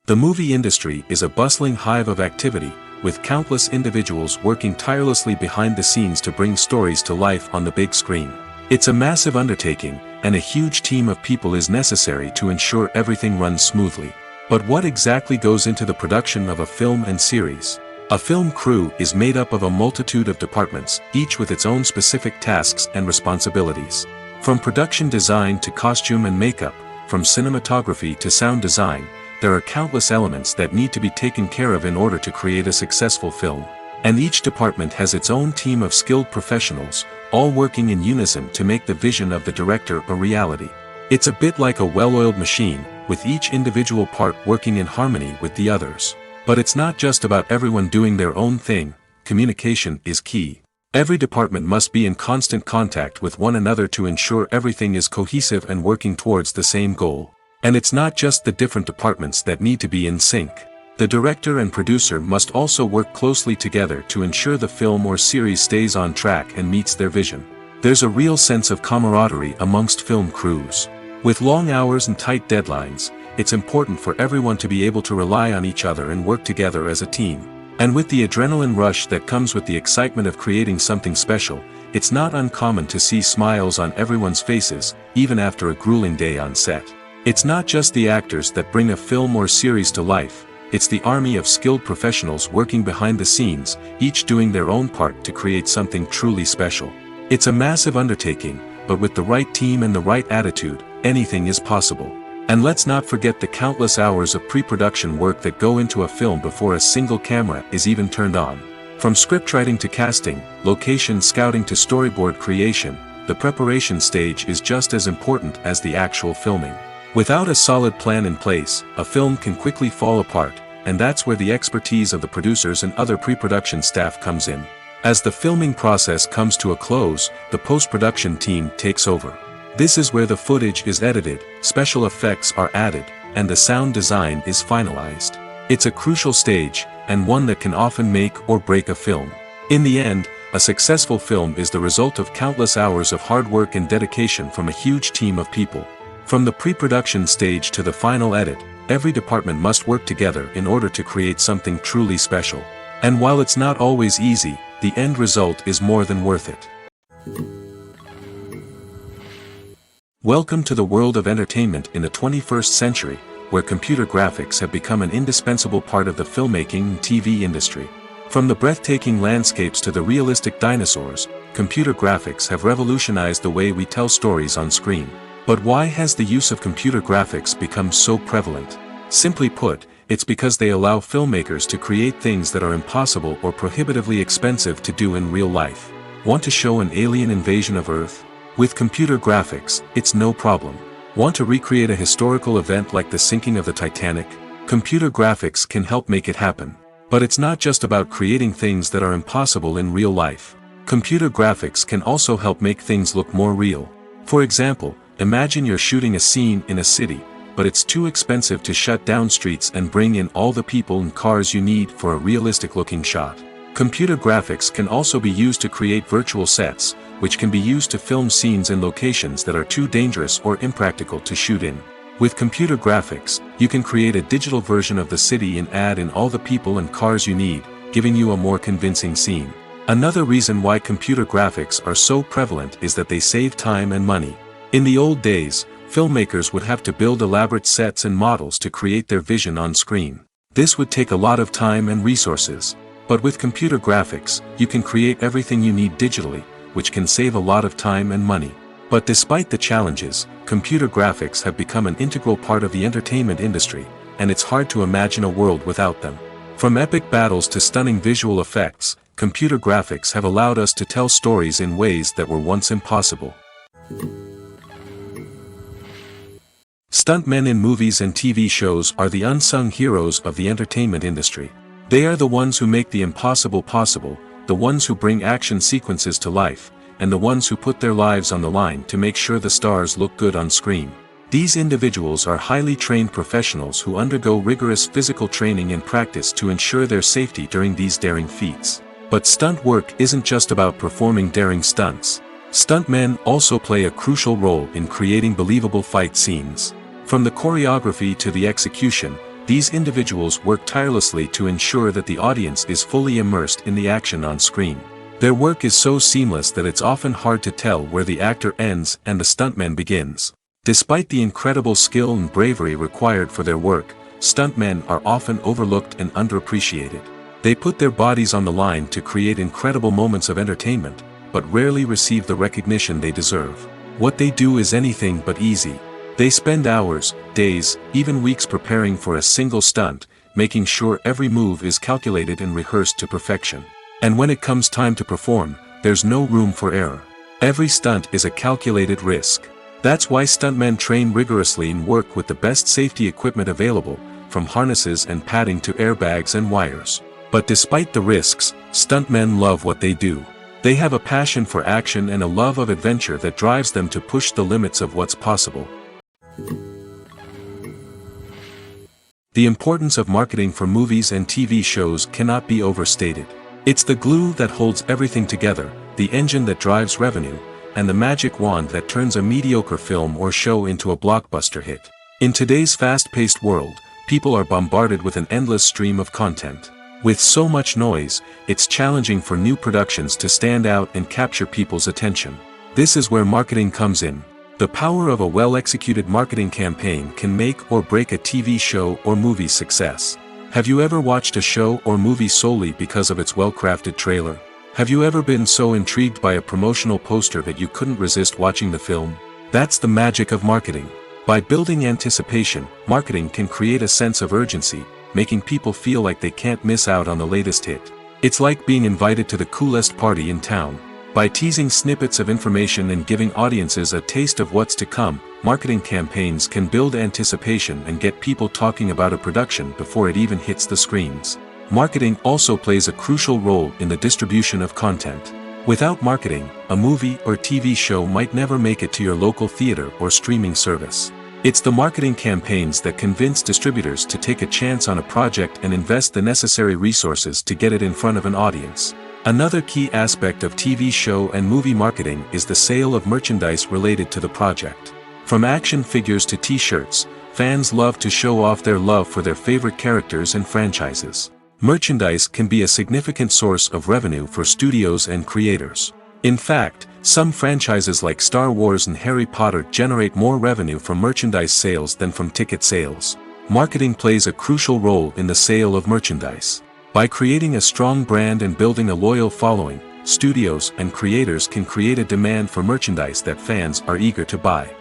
The movie industry is a bustling hive of activity, with countless individuals working tirelessly behind the scenes to bring stories to life on the big screen. It's a massive undertaking, and a huge team of people is necessary to ensure everything runs smoothly. But what exactly goes into the production of a film and series? A film crew is made up of a multitude of departments, each with its own specific tasks and responsibilities. From production design to costume and makeup, from cinematography to sound design, there are countless elements that need to be taken care of in order to create a successful film. And each department has its own team of skilled professionals, all working in unison to make the vision of the director a reality. It's a bit like a well-oiled machine, with each individual part working in harmony with the others. But it's not just about everyone doing their own thing. Communication is key. Every department must be in constant contact with one another to ensure everything is cohesive and working towards the same goal. And it's not just the different departments that need to be in sync. The director and producer must also work closely together to ensure the film or series stays on track and meets their vision. There's a real sense of camaraderie amongst film crews. With long hours and tight deadlines, it's important for everyone to be able to rely on each other and work together as a team. And with the adrenaline rush that comes with the excitement of creating something special, it's not uncommon to see smiles on everyone's faces, even after a grueling day on set. It's not just the actors that bring a film or series to life, it's the army of skilled professionals working behind the scenes, each doing their own part to create something truly special. It's a massive undertaking, but with the right team and the right attitude, anything is possible. And let's not forget the countless hours of pre-production work that go into a film before a single camera is even turned on. From scriptwriting to casting, location scouting to storyboard creation, the preparation stage is just as important as the actual filming. Without a solid plan in place, a film can quickly fall apart, and that's where the expertise of the producers and other pre-production staff comes in. As the filming process comes to a close, the post-production team takes over. This is where the footage is edited, special effects are added, and the sound design is finalized. It's a crucial stage, and one that can often make or break a film. In the end, a successful film is the result of countless hours of hard work and dedication from a huge team of people. From the pre-production stage to the final edit, every department must work together in order to create something truly special. And while it's not always easy, the end result is more than worth it. Welcome to the world of entertainment in the 21st century, where computer graphics have become an indispensable part of the filmmaking and TV industry. From the breathtaking landscapes to the realistic dinosaurs, computer graphics have revolutionized the way we tell stories on screen. But why has the use of computer graphics become so prevalent? Simply put, it's because they allow filmmakers to create things that are impossible or prohibitively expensive to do in real life. Want to show an alien invasion of Earth? With computer graphics, it's no problem. Want to recreate a historical event like the sinking of the Titanic? Computer graphics can help make it happen. But it's not just about creating things that are impossible in real life. Computer graphics can also help make things look more real. For example, imagine you're shooting a scene in a city, but it's too expensive to shut down streets and bring in all the people and cars you need for a realistic-looking shot. Computer graphics can also be used to create virtual sets, which can be used to film scenes in locations that are too dangerous or impractical to shoot in. With computer graphics, you can create a digital version of the city and add in all the people and cars you need, giving you a more convincing scene. Another reason why computer graphics are so prevalent is that they save time and money. In the old days, filmmakers would have to build elaborate sets and models to create their vision on screen. This would take a lot of time and resources. But with computer graphics, you can create everything you need digitally, which can save a lot of time and money. But despite the challenges, computer graphics have become an integral part of the entertainment industry, and it's hard to imagine a world without them. From epic battles to stunning visual effects, computer graphics have allowed us to tell stories in ways that were once impossible. Stuntmen in movies and TV shows are the unsung heroes of the entertainment industry. They are the ones who make the impossible possible, the ones who bring action sequences to life, and the ones who put their lives on the line to make sure the stars look good on screen. These individuals are highly trained professionals who undergo rigorous physical training and practice to ensure their safety during these daring feats. But stunt work isn't just about performing daring stunts. Stuntmen also play a crucial role in creating believable fight scenes. From the choreography to the execution, these individuals work tirelessly to ensure that the audience is fully immersed in the action on screen. Their work is so seamless that it's often hard to tell where the actor ends and the stuntman begins. Despite the incredible skill and bravery required for their work, stuntmen are often overlooked and underappreciated. They put their bodies on the line to create incredible moments of entertainment, but rarely receive the recognition they deserve. What they do is anything but easy. They spend hours, days, even weeks preparing for a single stunt, making sure every move is calculated and rehearsed to perfection. And when it comes time to perform, there's no room for error. Every stunt is a calculated risk. That's why stuntmen train rigorously and work with the best safety equipment available, from harnesses and padding to airbags and wires. But despite the risks, stuntmen love what they do. They have a passion for action and a love of adventure that drives them to push the limits of what's possible. The importance of marketing for movies and TV shows cannot be overstated. It's the glue that holds everything together, the engine that drives revenue, and the magic wand that turns a mediocre film or show into a blockbuster hit. In today's fast-paced world, people are bombarded with an endless stream of content. With so much noise, it's challenging for new productions to stand out and capture people's attention. This is where marketing comes in. The power of a well-executed marketing campaign can make or break a TV show or movie's success. Have you ever watched a show or movie solely because of its well-crafted trailer? Have you ever been so intrigued by a promotional poster that you couldn't resist watching the film? That's the magic of marketing. By building anticipation, marketing can create a sense of urgency, making people feel like they can't miss out on the latest hit. It's like being invited to the coolest party in town. By teasing snippets of information and giving audiences a taste of what's to come, marketing campaigns can build anticipation and get people talking about a production before it even hits the screens. Marketing also plays a crucial role in the distribution of content. Without marketing, a movie or TV show might never make it to your local theater or streaming service. It's the marketing campaigns that convince distributors to take a chance on a project and invest the necessary resources to get it in front of an audience. Another key aspect of TV show and movie marketing is the sale of merchandise related to the project. From action figures to t-shirts, fans love to show off their love for their favorite characters and franchises. Merchandise can be a significant source of revenue for studios and creators. In fact, some franchises like Star Wars and Harry Potter generate more revenue from merchandise sales than from ticket sales. Marketing plays a crucial role in the sale of merchandise. By creating a strong brand and building a loyal following, studios and creators can create a demand for merchandise that fans are eager to buy.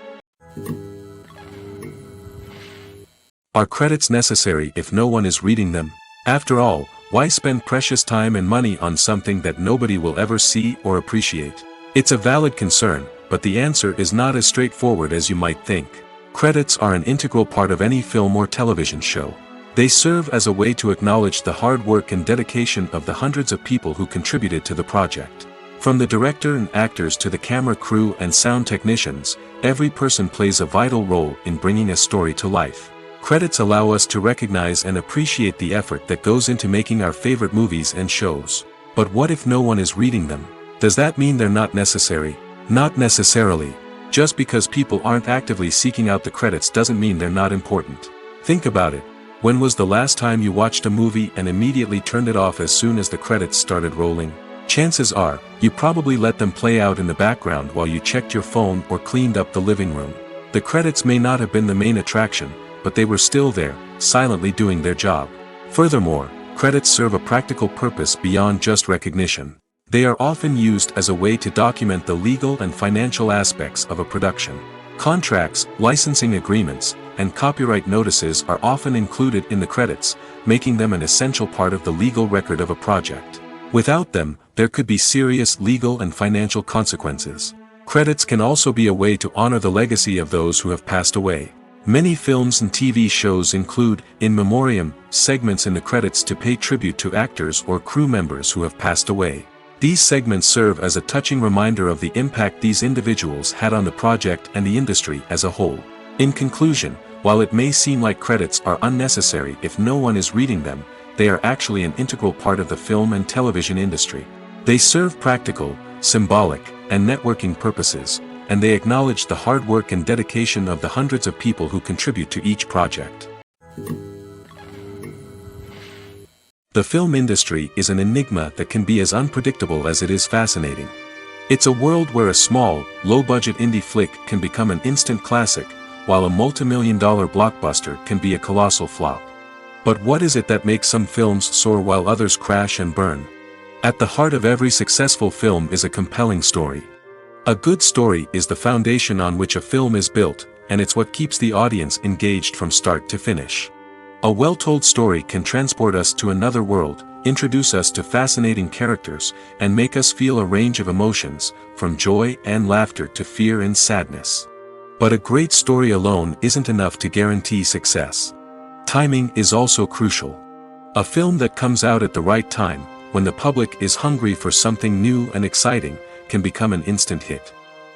Are credits necessary if no one is reading them? After all, why spend precious time and money on something that nobody will ever see or appreciate? It's a valid concern, but the answer is not as straightforward as you might think. Credits are an integral part of any film or television show. They serve as a way to acknowledge the hard work and dedication of the hundreds of people who contributed to the project. From the director and actors to the camera crew and sound technicians, every person plays a vital role in bringing a story to life. Credits allow us to recognize and appreciate the effort that goes into making our favorite movies and shows. But what if no one is reading them? Does that mean they're not necessary? Not necessarily. Just because people aren't actively seeking out the credits doesn't mean they're not important. Think about it. When was the last time you watched a movie and immediately turned it off as soon as the credits started rolling? Chances are, you probably let them play out in the background while you checked your phone or cleaned up the living room. The credits may not have been the main attraction, but they were still there, silently doing their job. Furthermore, credits serve a practical purpose beyond just recognition. They are often used as a way to document the legal and financial aspects of a production. Contracts, licensing agreements, and copyright notices are often included in the credits, making them an essential part of the legal record of a project. Without them, there could be serious legal and financial consequences. Credits can also be a way to honor the legacy of those who have passed away. Many films and TV shows include, in memoriam, segments in the credits to pay tribute to actors or crew members who have passed away. These segments serve as a touching reminder of the impact these individuals had on the project and the industry as a whole. In conclusion, while it may seem like credits are unnecessary if no one is reading them, they are actually an integral part of the film and television industry. They serve practical, symbolic, and networking purposes, and they acknowledge the hard work and dedication of the hundreds of people who contribute to each project. The film industry is an enigma that can be as unpredictable as it is fascinating. It's a world where a small, low-budget indie flick can become an instant classic, while a multi-million-dollar blockbuster can be a colossal flop. But what is it that makes some films soar while others crash and burn? At the heart of every successful film is a compelling story. A good story is the foundation on which a film is built, and it's what keeps the audience engaged from start to finish. A well-told story can transport us to another world, introduce us to fascinating characters, and make us feel a range of emotions, from joy and laughter to fear and sadness. But a great story alone isn't enough to guarantee success. Timing is also crucial. A film that comes out at the right time, when the public is hungry for something new and exciting, can become an instant hit.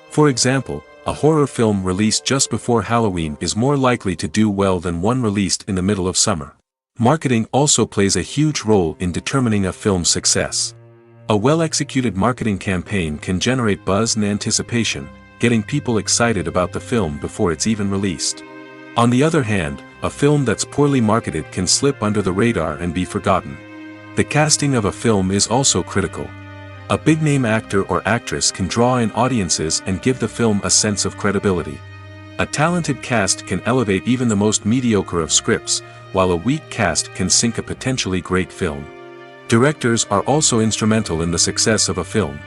For example, a horror film released just before Halloween is more likely to do well than one released in the middle of summer. Marketing also plays a huge role in determining a film's success. A well-executed marketing campaign can generate buzz and anticipation, getting people excited about the film before it's even released. On the other hand, a film that's poorly marketed can slip under the radar and be forgotten. The casting of a film is also critical. A big-name actor or actress can draw in audiences and give the film a sense of credibility. A talented cast can elevate even the most mediocre of scripts, while a weak cast can sink a potentially great film. Directors are also instrumental in the success of a film.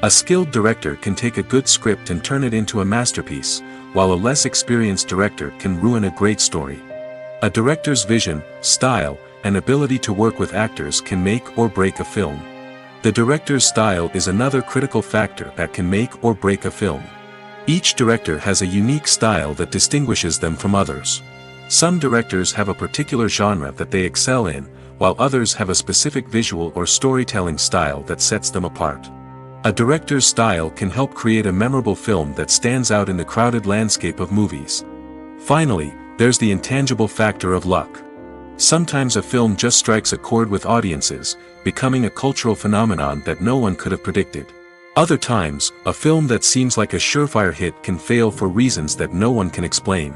A skilled director can take a good script and turn it into a masterpiece, while a less experienced director can ruin a great story. A director's vision, style, and ability to work with actors can make or break a film. The director's style is another critical factor that can make or break a film. Each director has a unique style that distinguishes them from others. Some directors have a particular genre that they excel in, while others have a specific visual or storytelling style that sets them apart. A director's style can help create a memorable film that stands out in the crowded landscape of movies. Finally, there's the intangible factor of luck. Sometimes a film just strikes a chord with audiences, becoming a cultural phenomenon that no one could have predicted. Other times, a film that seems like a surefire hit can fail for reasons that no one can explain.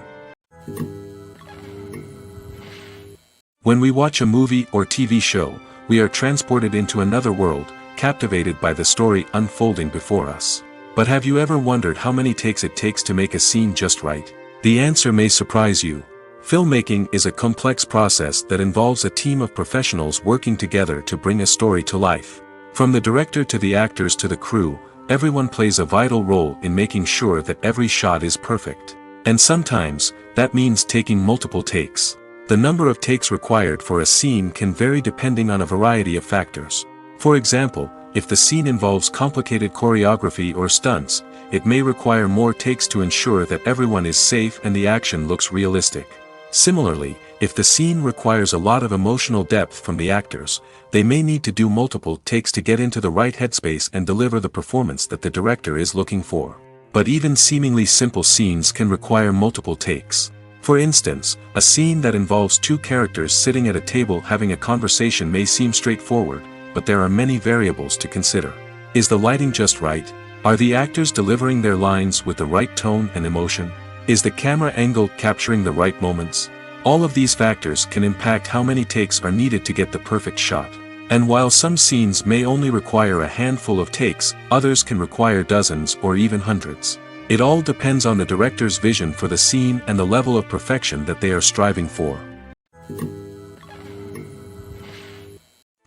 When we watch a movie or TV show, we are transported into another world, captivated by the story unfolding before us. But have you ever wondered how many takes it takes to make a scene just right? The answer may surprise you. Filmmaking is a complex process that involves a team of professionals working together to bring a story to life. From the director to the actors to the crew, everyone plays a vital role in making sure that every shot is perfect. And sometimes, that means taking multiple takes. The number of takes required for a scene can vary depending on a variety of factors. For example, if the scene involves complicated choreography or stunts, it may require more takes to ensure that everyone is safe and the action looks realistic. Similarly, if the scene requires a lot of emotional depth from the actors, they may need to do multiple takes to get into the right headspace and deliver the performance that the director is looking for. But even seemingly simple scenes can require multiple takes. For instance, a scene that involves two characters sitting at a table having a conversation may seem straightforward, but there are many variables to consider. Is the lighting just right? Are the actors delivering their lines with the right tone and emotion? Is the camera angle capturing the right moments? All of these factors can impact how many takes are needed to get the perfect shot. And while some scenes may only require a handful of takes, others can require dozens or even hundreds. It all depends on the director's vision for the scene and the level of perfection that they are striving for.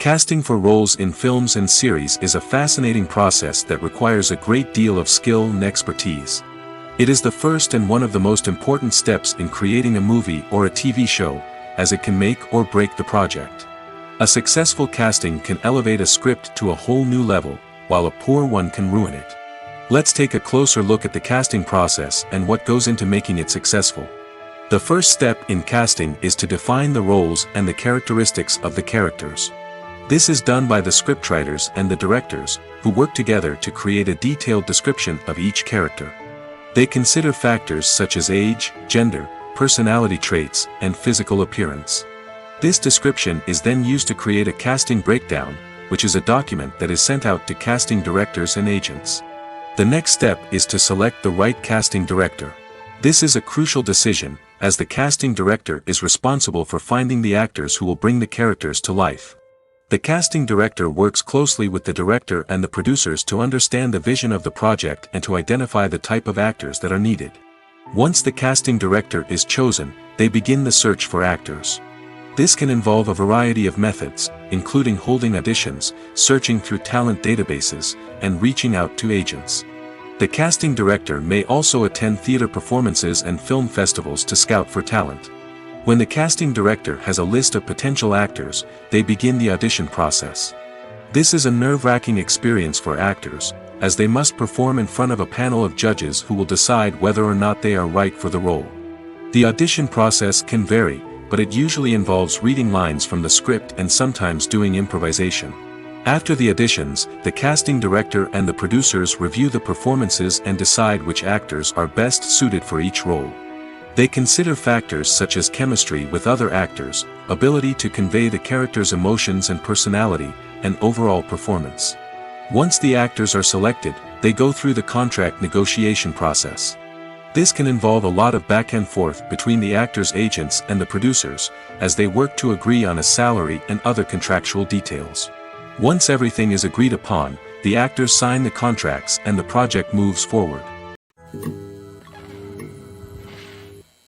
Casting for roles in films and series is a fascinating process that requires a great deal of skill and expertise. It is the first and one of the most important steps in creating a movie or a TV show, as it can make or break the project. A successful casting can elevate a script to a whole new level, while a poor one can ruin it. Let's take a closer look at the casting process and what goes into making it successful. The first step in casting is to define the roles and the characteristics of the characters. This is done by the scriptwriters and the directors, who work together to create a detailed description of each character. They consider factors such as age, gender, personality traits, and physical appearance. This description is then used to create a casting breakdown, which is a document that is sent out to casting directors and agents. The next step is to select the right casting director. This is a crucial decision, as the casting director is responsible for finding the actors who will bring the characters to life. The casting director works closely with the director and the producers to understand the vision of the project and to identify the type of actors that are needed. Once the casting director is chosen, they begin the search for actors. This can involve a variety of methods, including holding auditions, searching through talent databases, and reaching out to agents. The casting director may also attend theater performances and film festivals to scout for talent. When the casting director has a list of potential actors, they begin the audition process. This is a nerve-wracking experience for actors, as they must perform in front of a panel of judges who will decide whether or not they are right for the role. The audition process can vary, but it usually involves reading lines from the script and sometimes doing improvisation. After the auditions, the casting director and the producers review the performances and decide which actors are best suited for each role. They consider factors such as chemistry with other actors, ability to convey the character's emotions and personality, and overall performance. Once the actors are selected, they go through the contract negotiation process. This can involve a lot of back and forth between the actors' agents and the producers, as they work to agree on a salary and other contractual details. Once everything is agreed upon, the actors sign the contracts and the project moves forward.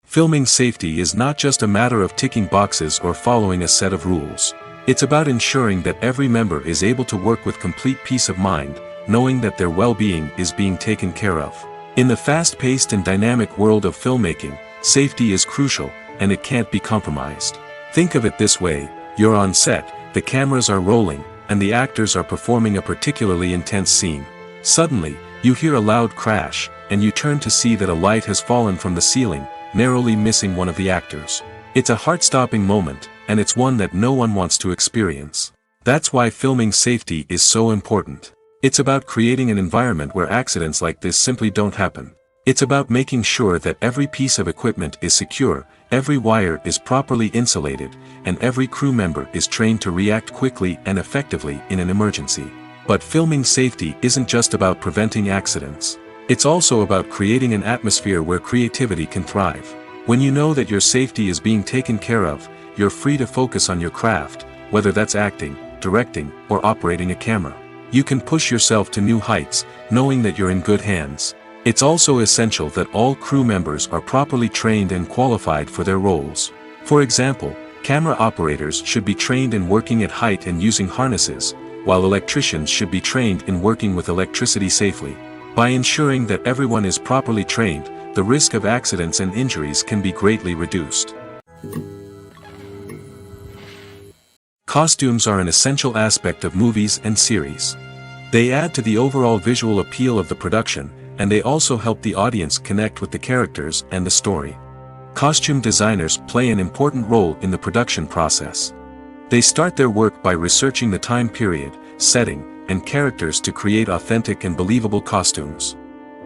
Filming safety is not just a matter of ticking boxes or following a set of rules. It's about ensuring that every member is able to work with complete peace of mind, knowing that their well-being is being taken care of. In the fast-paced and dynamic world of filmmaking, safety is crucial, and it can't be compromised. Think of it this way: you're on set, the cameras are rolling, and the actors are performing a particularly intense scene. Suddenly, you hear a loud crash, and you turn to see that a light has fallen from the ceiling, narrowly missing one of the actors. It's a heart-stopping moment, and it's one that no one wants to experience. That's why filming safety is so important. It's about creating an environment where accidents like this simply don't happen. It's about making sure that every piece of equipment is secure, every wire is properly insulated, and every crew member is trained to react quickly and effectively in an emergency. But filming safety isn't just about preventing accidents. It's also about creating an atmosphere where creativity can thrive. When you know that your safety is being taken care of, you're free to focus on your craft, whether that's acting, directing, or operating a camera. You can push yourself to new heights, knowing that you're in good hands. It's also essential that all crew members are properly trained and qualified for their roles. For example, camera operators should be trained in working at height and using harnesses, while electricians should be trained in working with electricity safely. By ensuring that everyone is properly trained, the risk of accidents and injuries can be greatly reduced. Costumes are an essential aspect of movies and series. They add to the overall visual appeal of the production, and they also help the audience connect with the characters and the story. Costume designers play an important role in the production process. They start their work by researching the time period, setting, and characters to create authentic and believable costumes.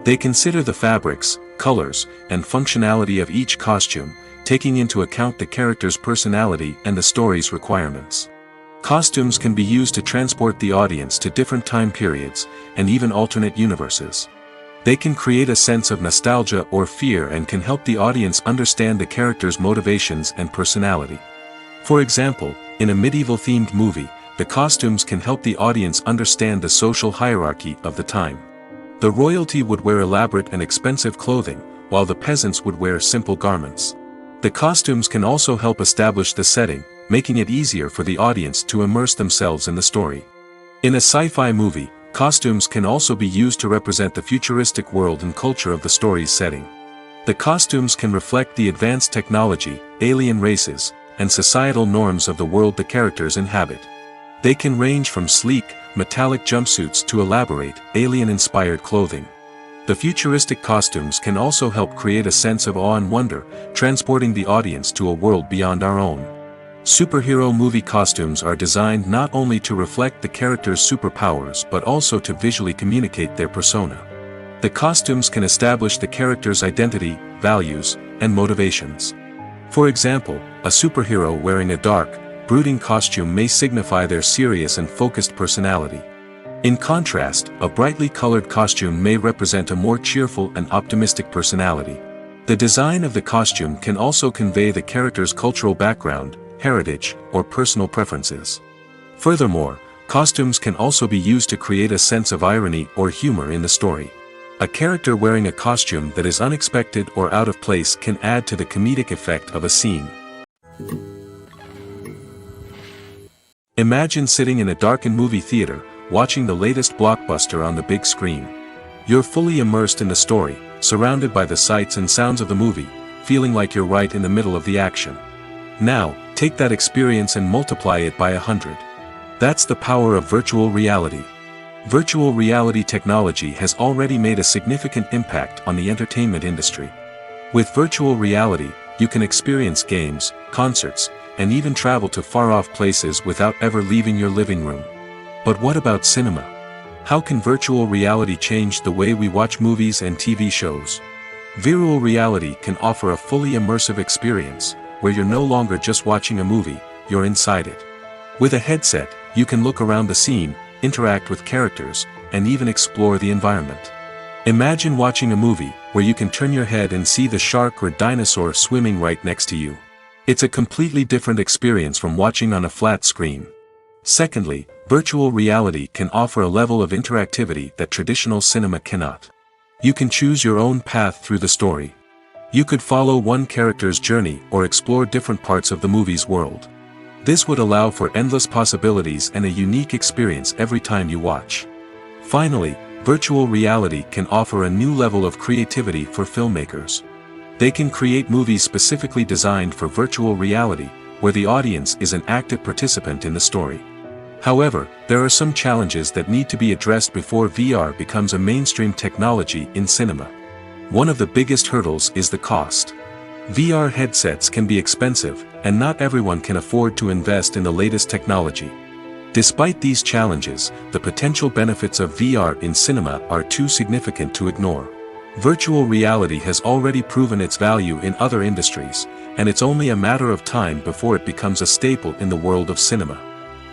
They consider the fabrics, colors, and functionality of each costume, taking into account the character's personality and the story's requirements. Costumes can be used to transport the audience to different time periods, and even alternate universes. They can create a sense of nostalgia or fear and can help the audience understand the character's motivations and personality. For example, in a medieval-themed movie, the costumes can help the audience understand the social hierarchy of the time. The royalty would wear elaborate and expensive clothing, while the peasants would wear simple garments. The costumes can also help establish the setting, making it easier for the audience to immerse themselves in the story. In a sci-fi movie, costumes can also be used to represent the futuristic world and culture of the story's setting. The costumes can reflect the advanced technology, alien races, and societal norms of the world the characters inhabit. They can range from sleek, metallic jumpsuits to elaborate, alien-inspired clothing. The futuristic costumes can also help create a sense of awe and wonder, transporting the audience to a world beyond our own. Superhero movie costumes are designed not only to reflect the character's superpowers but also to visually communicate their persona. The costumes can establish the character's identity, values, and motivations. For example, a superhero wearing a dark, brooding costume may signify their serious and focused personality. In contrast, a brightly colored costume may represent a more cheerful and optimistic personality. The design of the costume can also convey the character's cultural background, heritage, or personal preferences. Furthermore, costumes can also be used to create a sense of irony or humor in the story. A character wearing a costume that is unexpected or out of place can add to the comedic effect of a scene. Imagine sitting in a darkened movie theater, watching the latest blockbuster on the big screen. You're fully immersed in the story, surrounded by the sights and sounds of the movie, feeling like you're right in the middle of the action. Now, take that experience and multiply it by 100. That's the power of virtual reality. Virtual reality technology has already made a significant impact on the entertainment industry. With virtual reality, you can experience games, concerts, and even travel to far-off places without ever leaving your living room. But what about cinema? How can virtual reality change the way we watch movies and TV shows? Virtual reality can offer a fully immersive experience, where you're no longer just watching a movie, you're inside it. With a headset, you can look around the scene, interact with characters, and even explore the environment. Imagine watching a movie where you can turn your head and see the shark or dinosaur swimming right next to you. It's a completely different experience from watching on a flat screen. Secondly, virtual reality can offer a level of interactivity that traditional cinema cannot. You can choose your own path through the story. You could follow one character's journey or explore different parts of the movie's world. This would allow for endless possibilities and a unique experience every time you watch. Finally, virtual reality can offer a new level of creativity for filmmakers. They can create movies specifically designed for virtual reality, where the audience is an active participant in the story. However, there are some challenges that need to be addressed before VR becomes a mainstream technology in cinema. One of the biggest hurdles is the cost. VR headsets can be expensive, and not everyone can afford to invest in the latest technology. Despite these challenges, the potential benefits of VR in cinema are too significant to ignore. Virtual reality has already proven its value in other industries, and it's only a matter of time before it becomes a staple in the world of cinema.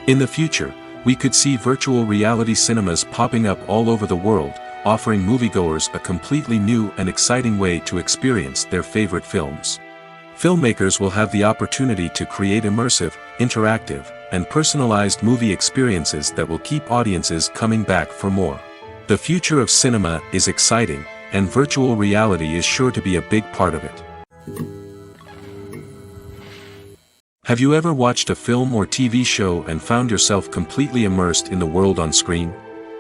In the future, We could see virtual reality cinemas popping up all over the world, offering moviegoers a completely new and exciting way to experience their favorite films. Filmmakers will have the opportunity to create immersive, interactive, and personalized movie experiences that will keep audiences coming back for more. The future of cinema is exciting, and virtual reality is sure to be a big part of it. Have you ever watched a film or TV show and found yourself completely immersed in the world on screen?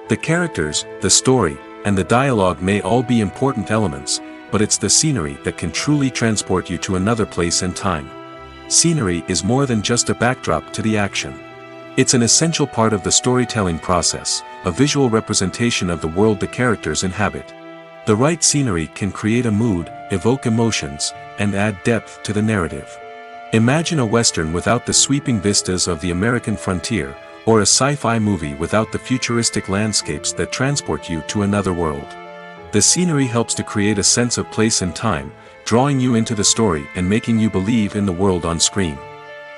The characters, the story, and the dialogue may all be important elements, but it's the scenery that can truly transport you to another place and time. Scenery is more than just a backdrop to the action. It's an essential part of the storytelling process, a visual representation of the world the characters inhabit. The right scenery can create a mood, evoke emotions, and add depth to the narrative. Imagine a Western without the sweeping vistas of the American frontier, or a sci-fi movie without the futuristic landscapes that transport you to another world. The scenery helps to create a sense of place and time, drawing you into the story and making you believe in the world on screen.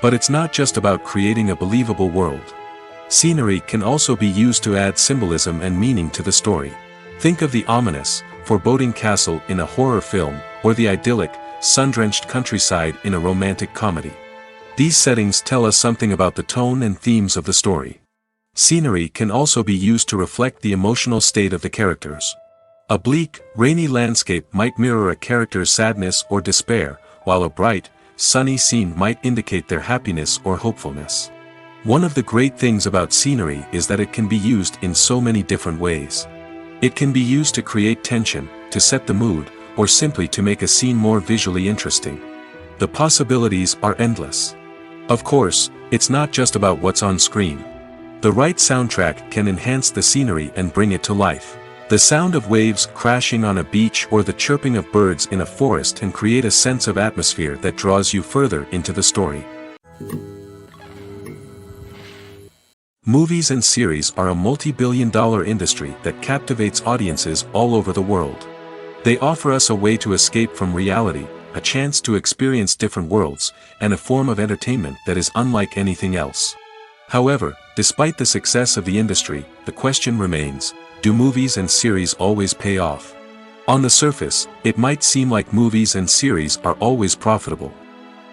But it's not just about creating a believable world. Scenery can also be used to add symbolism and meaning to the story. Think of the ominous, foreboding castle in a horror film, or the idyllic, sun-drenched countryside in a romantic comedy. These settings tell us something about the tone and themes of the story. Scenery can also be used to reflect the emotional state of the characters. A bleak, rainy landscape might mirror a character's sadness or despair, while a bright, sunny scene might indicate their happiness or hopefulness. One of the great things about scenery is that it can be used in so many different ways. It can be used to create tension, to set the mood, or simply to make a scene more visually interesting. The possibilities are endless. Of course, it's not just about what's on screen. The right soundtrack can enhance the scenery and bring it to life. The sound of waves crashing on a beach or the chirping of birds in a forest can create a sense of atmosphere that draws you further into the story. Movies and series are a multi-billion-dollar industry that captivates audiences all over the world. They offer us a way to escape from reality, a chance to experience different worlds, and a form of entertainment that is unlike anything else. However, despite the success of the industry, the question remains, do movies and series always pay off? On the surface, it might seem like movies and series are always profitable.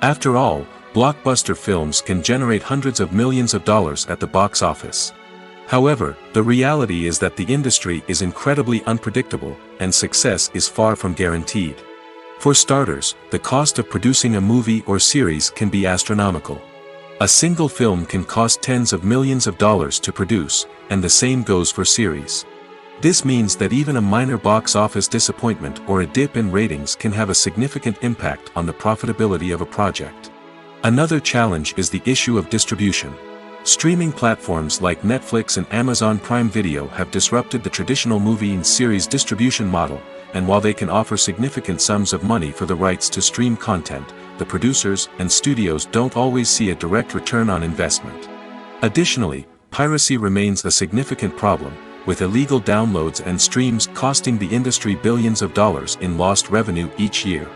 After all, blockbuster films can generate hundreds of millions of dollars at the box office. However, the reality is that the industry is incredibly unpredictable, and success is far from guaranteed. For starters, the cost of producing a movie or series can be astronomical. A single film can cost tens of millions of dollars to produce, and the same goes for series. This means that even a minor box office disappointment or a dip in ratings can have a significant impact on the profitability of a project. Another challenge is the issue of distribution. Streaming platforms like Netflix and Amazon Prime Video have disrupted the traditional movie and series distribution model, and while they can offer significant sums of money for the rights to stream content, the producers and studios don't always see a direct return on investment. Additionally, piracy remains a significant problem, with illegal downloads and streams costing the industry billions of dollars in lost revenue each year.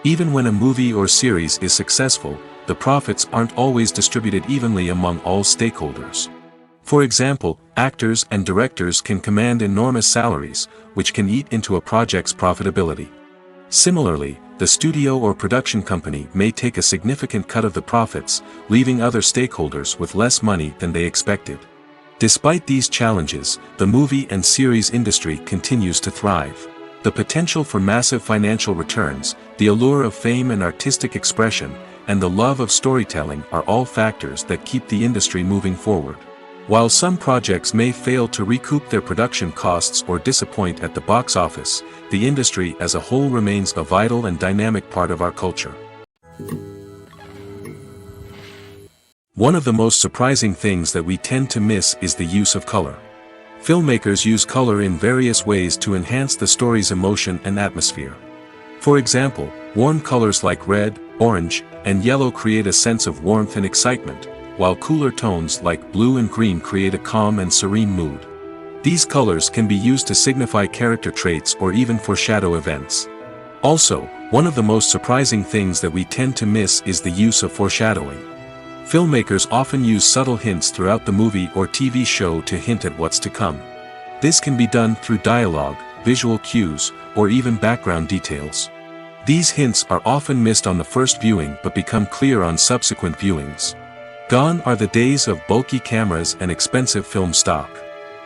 Even when a movie or series is successful, the profits aren't always distributed evenly among all stakeholders. For example, actors and directors can command enormous salaries, which can eat into a project's profitability. Similarly, the studio or production company may take a significant cut of the profits, leaving other stakeholders with less money than they expected. Despite these challenges, the movie and series industry continues to thrive. The potential for massive financial returns, the allure of fame and artistic expression, and the love of storytelling are all factors that keep the industry moving forward. While some projects may fail to recoup their production costs or disappoint at the box office, the industry as a whole remains a vital and dynamic part of our culture. One of the most surprising things that we tend to miss is the use of color. Filmmakers use color in various ways to enhance the story's emotion and atmosphere. For example, warm colors like red, orange, and yellow create a sense of warmth and excitement, while cooler tones like blue and green create a calm and serene mood. These colors can be used to signify character traits or even foreshadow events. Also, one of the most surprising things that we tend to miss is the use of foreshadowing. Filmmakers often use subtle hints throughout the movie or TV show to hint at what's to come. This can be done through dialogue, visual cues, or even background details. These hints are often missed on the first viewing but become clear on subsequent viewings. Gone are the days of bulky cameras and expensive film stock.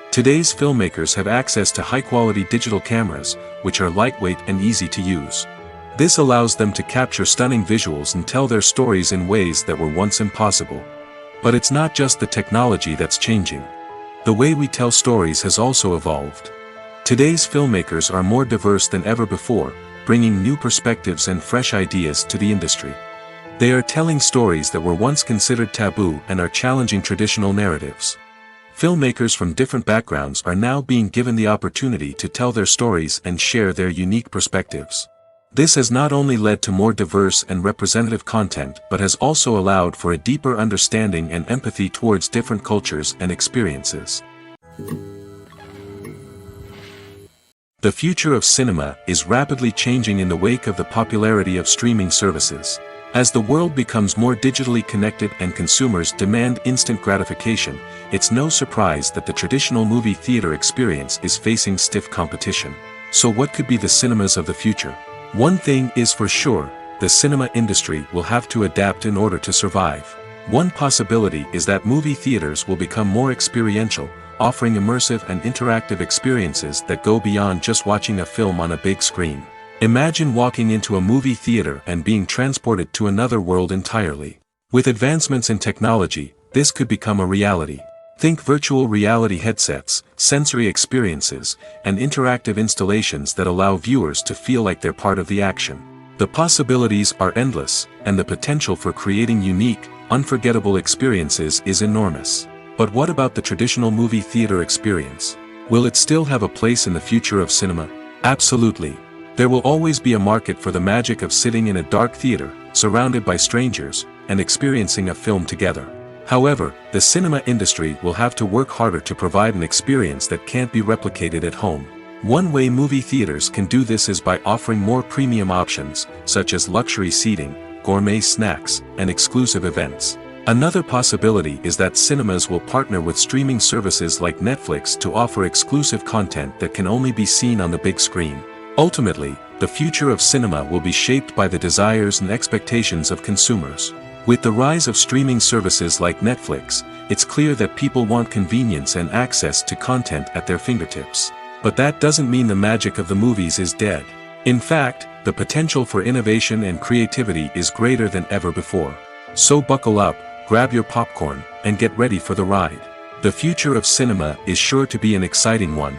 Today's filmmakers have access to high-quality digital cameras, which are lightweight and easy to use. This allows them to capture stunning visuals and tell their stories in ways that were once impossible. But it's not just the technology that's changing. The way we tell stories has also evolved. Today's filmmakers are more diverse than ever before, bringing new perspectives and fresh ideas to the industry. They are telling stories that were once considered taboo and are challenging traditional narratives. Filmmakers from different backgrounds are now being given the opportunity to tell their stories and share their unique perspectives. This has not only led to more diverse and representative content but has also allowed for a deeper understanding and empathy towards different cultures and experiences. The future of cinema is rapidly changing in the wake of the popularity of streaming services. As the world becomes more digitally connected and consumers demand instant gratification, it's no surprise that the traditional movie theater experience is facing stiff competition. So what could be the cinemas of the future? One thing is for sure, the cinema industry will have to adapt in order to survive. One possibility is that movie theaters will become more experiential, offering immersive and interactive experiences that go beyond just watching a film on a big screen. Imagine walking into a movie theater and being transported to another world entirely. With advancements in technology, this could become a reality. Think virtual reality headsets, sensory experiences, and interactive installations that allow viewers to feel like they're part of the action. The possibilities are endless, and the potential for creating unique, unforgettable experiences is enormous. But what about the traditional movie theater experience? Will it still have a place in the future of cinema? Absolutely. There will always be a market for the magic of sitting in a dark theater, surrounded by strangers, and experiencing a film together. However, the cinema industry will have to work harder to provide an experience that can't be replicated at home. One way movie theaters can do this is by offering more premium options, such as luxury seating, gourmet snacks, and exclusive events. Another possibility is that cinemas will partner with streaming services like Netflix to offer exclusive content that can only be seen on the big screen. Ultimately, the future of cinema will be shaped by the desires and expectations of consumers. With the rise of streaming services like Netflix, it's clear that people want convenience and access to content at their fingertips. But that doesn't mean the magic of the movies is dead. In fact, the potential for innovation and creativity is greater than ever before. So buckle up, grab your popcorn, and get ready for the ride. The future of cinema is sure to be an exciting one.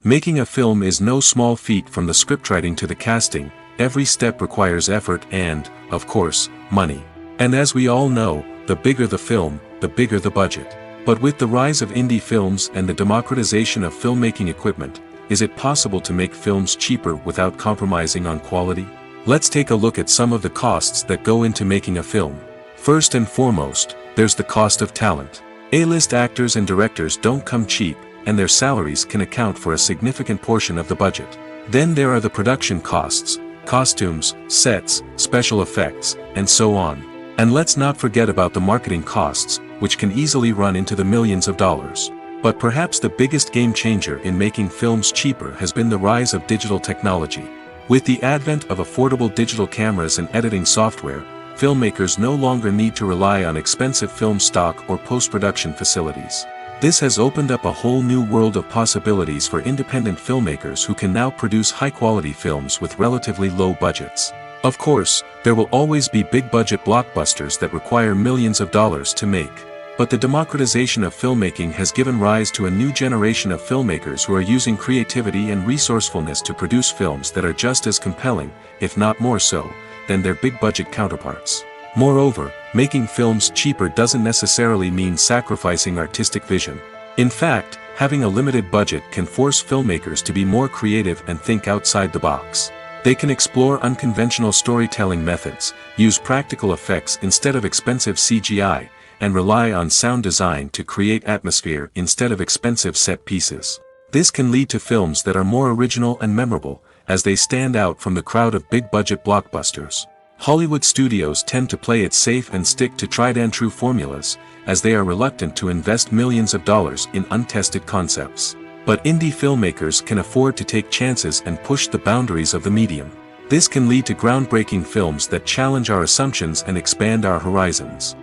Making a film is no small feat. From the scriptwriting to the casting, every step requires effort and, of course, money. And as we all know, the bigger the film, the bigger the budget. But with the rise of indie films and the democratization of filmmaking equipment, is it possible to make films cheaper without compromising on quality? Let's take a look at some of the costs that go into making a film. First and foremost, there's the cost of talent. A-list actors and directors don't come cheap, and their salaries can account for a significant portion of the budget. Then there are the production costs, costumes, sets, special effects, and so on. And let's not forget about the marketing costs, which can easily run into the millions of dollars. But perhaps the biggest game changer in making films cheaper has been the rise of digital technology. With the advent of affordable digital cameras and editing software, filmmakers no longer need to rely on expensive film stock or post-production facilities. This has opened up a whole new world of possibilities for independent filmmakers who can now produce high-quality films with relatively low budgets. Of course, there will always be big-budget blockbusters that require millions of dollars to make. But the democratization of filmmaking has given rise to a new generation of filmmakers who are using creativity and resourcefulness to produce films that are just as compelling, if not more so, than their big-budget counterparts. Moreover, making films cheaper doesn't necessarily mean sacrificing artistic vision. In fact, having a limited budget can force filmmakers to be more creative and think outside the box. They can explore unconventional storytelling methods, use practical effects instead of expensive CGI, and rely on sound design to create atmosphere instead of expensive set pieces. This can lead to films that are more original and memorable, as they stand out from the crowd of big-budget blockbusters. Hollywood studios tend to play it safe and stick to tried-and-true formulas, as they are reluctant to invest millions of dollars in untested concepts. But indie filmmakers can afford to take chances and push the boundaries of the medium. This can lead to groundbreaking films that challenge our assumptions and expand our horizons.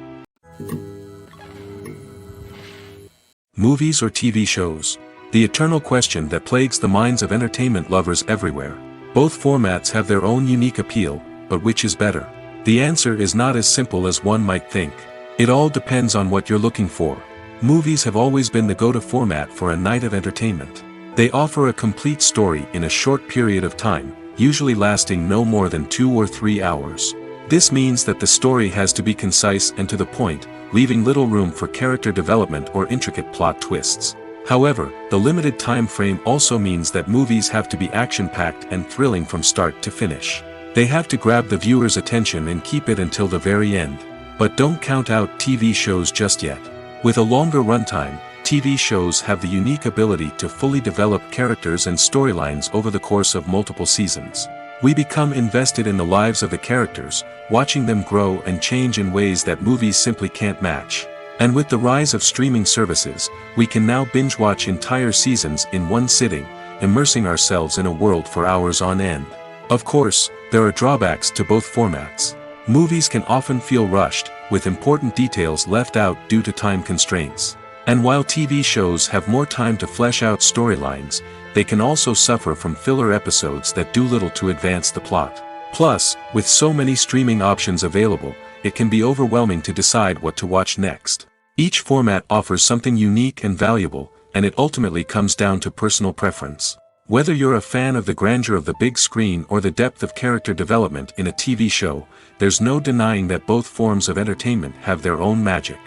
Movies or TV shows? The eternal question that plagues the minds of entertainment lovers everywhere. Both formats have their own unique appeal, but which is better? The answer is not as simple as one might think. It all depends on what you're looking for. Movies have always been the go-to format for a night of entertainment. They offer a complete story in a short period of time, usually lasting no more than 2 or 3 hours. This means that the story has to be concise and to the point, leaving little room for character development or intricate plot twists. However, the limited time frame also means that movies have to be action-packed and thrilling from start to finish. They have to grab the viewer's attention and keep it until the very end. But don't count out TV shows just yet. With a longer runtime, TV shows have the unique ability to fully develop characters and storylines over the course of multiple seasons. We become invested in the lives of the characters, watching them grow and change in ways that movies simply can't match. And with the rise of streaming services, we can now binge-watch entire seasons in one sitting, immersing ourselves in a world for hours on end. Of course, there are drawbacks to both formats. Movies can often feel rushed, with important details left out due to time constraints. And while TV shows have more time to flesh out storylines, they can also suffer from filler episodes that do little to advance the plot. Plus, with so many streaming options available, it can be overwhelming to decide what to watch next. Each format offers something unique and valuable, and it ultimately comes down to personal preference. Whether you're a fan of the grandeur of the big screen or the depth of character development in a TV show, there's no denying that both forms of entertainment have their own magic.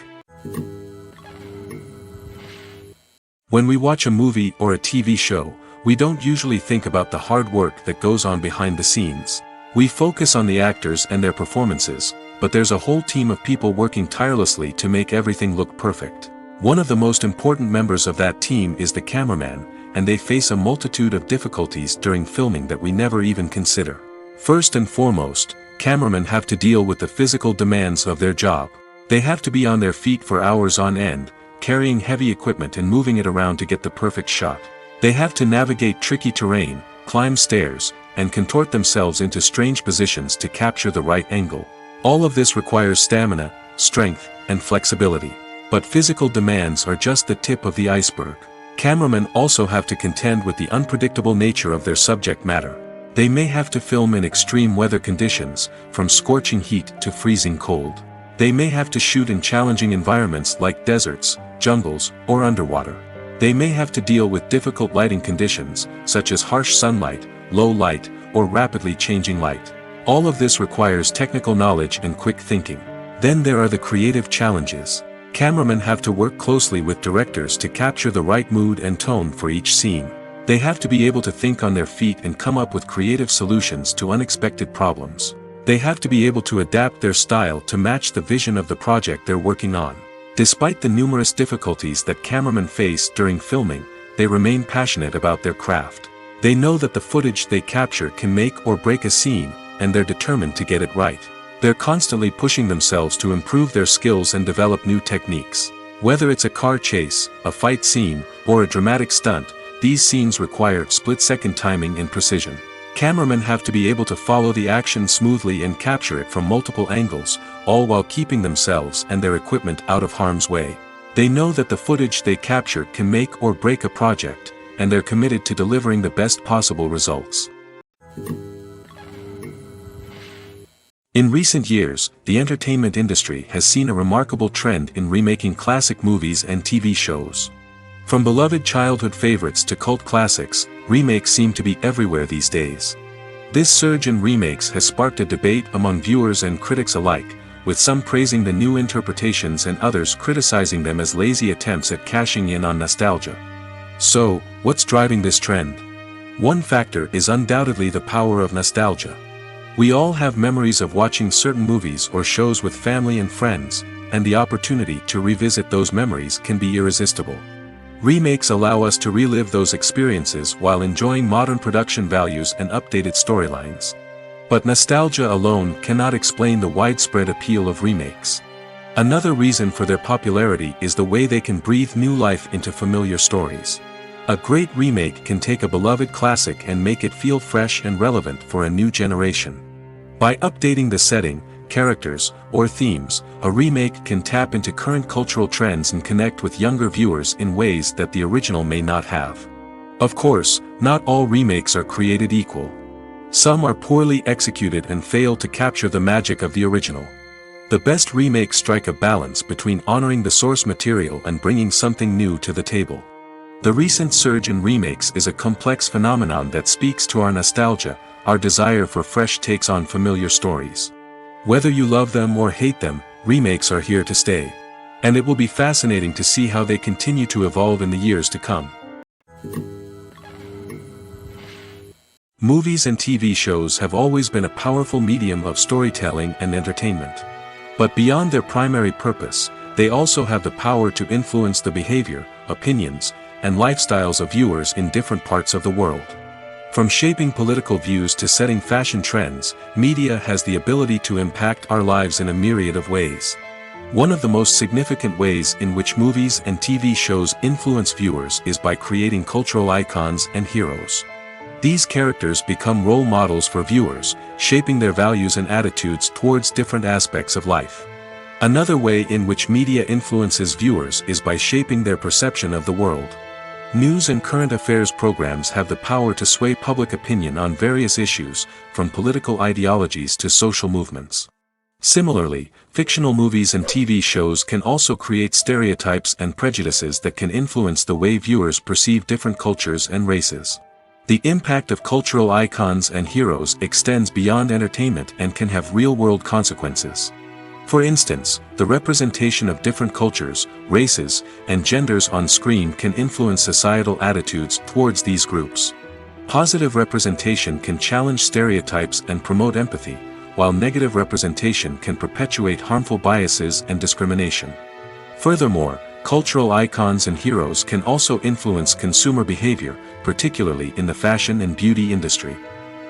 When we watch a movie or a TV show, we don't usually think about the hard work that goes on behind the scenes. We focus on the actors and their performances, but there's a whole team of people working tirelessly to make everything look perfect. One of the most important members of that team is the cameraman, and they face a multitude of difficulties during filming that we never even consider. First and foremost, cameramen have to deal with the physical demands of their job. They have to be on their feet for hours on end, carrying heavy equipment and moving it around to get the perfect shot. They have to navigate tricky terrain, climb stairs, and contort themselves into strange positions to capture the right angle. All of this requires stamina, strength, and flexibility. But physical demands are just the tip of the iceberg. Cameramen also have to contend with the unpredictable nature of their subject matter. They may have to film in extreme weather conditions, from scorching heat to freezing cold. They may have to shoot in challenging environments like deserts, jungles, or underwater. They may have to deal with difficult lighting conditions, such as harsh sunlight, low light, or rapidly changing light. All of this requires technical knowledge and quick thinking. Then there are the creative challenges. Cameramen have to work closely with directors to capture the right mood and tone for each scene. They have to be able to think on their feet and come up with creative solutions to unexpected problems. They have to be able to adapt their style to match the vision of the project they're working on. Despite the numerous difficulties that cameramen face during filming, they remain passionate about their craft. They know that the footage they capture can make or break a scene, and they're determined to get it right. They're constantly pushing themselves to improve their skills and develop new techniques. Whether it's a car chase, a fight scene, or a dramatic stunt, these scenes require split-second timing and precision. Cameramen have to be able to follow the action smoothly and capture it from multiple angles, all while keeping themselves and their equipment out of harm's way. They know that the footage they capture can make or break a project, and they're committed to delivering the best possible results. In recent years, the entertainment industry has seen a remarkable trend in remaking classic movies and TV shows. From beloved childhood favorites to cult classics, remakes seem to be everywhere these days. This surge in remakes has sparked a debate among viewers and critics alike, with some praising the new interpretations and others criticizing them as lazy attempts at cashing in on nostalgia. So, what's driving this trend? One factor is undoubtedly the power of nostalgia. We all have memories of watching certain movies or shows with family and friends, and the opportunity to revisit those memories can be irresistible. Remakes allow us to relive those experiences while enjoying modern production values and updated storylines. But nostalgia alone cannot explain the widespread appeal of remakes. Another reason for their popularity is the way they can breathe new life into familiar stories. A great remake can take a beloved classic and make it feel fresh and relevant for a new generation. By updating the setting, characters, or themes, a remake can tap into current cultural trends and connect with younger viewers in ways that the original may not have. Of course, not all remakes are created equal. Some are poorly executed and fail to capture the magic of the original. The best remakes strike a balance between honoring the source material and bringing something new to the table. The recent surge in remakes is a complex phenomenon that speaks to our nostalgia, our desire for fresh takes on familiar stories. Whether you love them or hate them, remakes are here to stay. And it will be fascinating to see how they continue to evolve in the years to come. Movies and TV shows have always been a powerful medium of storytelling and entertainment. But beyond their primary purpose, they also have the power to influence the behavior, opinions, and lifestyles of viewers in different parts of the world. From shaping political views to setting fashion trends, media has the ability to impact our lives in a myriad of ways. One of the most significant ways in which movies and TV shows influence viewers is by creating cultural icons and heroes. These characters become role models for viewers, shaping their values and attitudes towards different aspects of life. Another way in which media influences viewers is by shaping their perception of the world. News and current affairs programs have the power to sway public opinion on various issues, from political ideologies to social movements. Similarly, fictional movies and TV shows can also create stereotypes and prejudices that can influence the way viewers perceive different cultures and races. The impact of cultural icons and heroes extends beyond entertainment and can have real-world consequences. For instance, the representation of different cultures, races, and genders on screen can influence societal attitudes towards these groups. Positive representation can challenge stereotypes and promote empathy, while negative representation can perpetuate harmful biases and discrimination. Furthermore, cultural icons and heroes can also influence consumer behavior, particularly in the fashion and beauty industry.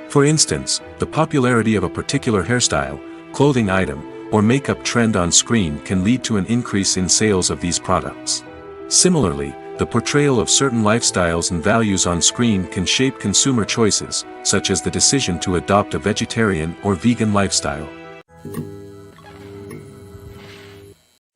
For instance, the popularity of a particular hairstyle, clothing item, or makeup trend on screen can lead to an increase in sales of these products. Similarly, the portrayal of certain lifestyles and values on screen can shape consumer choices, such as the decision to adopt a vegetarian or vegan lifestyle.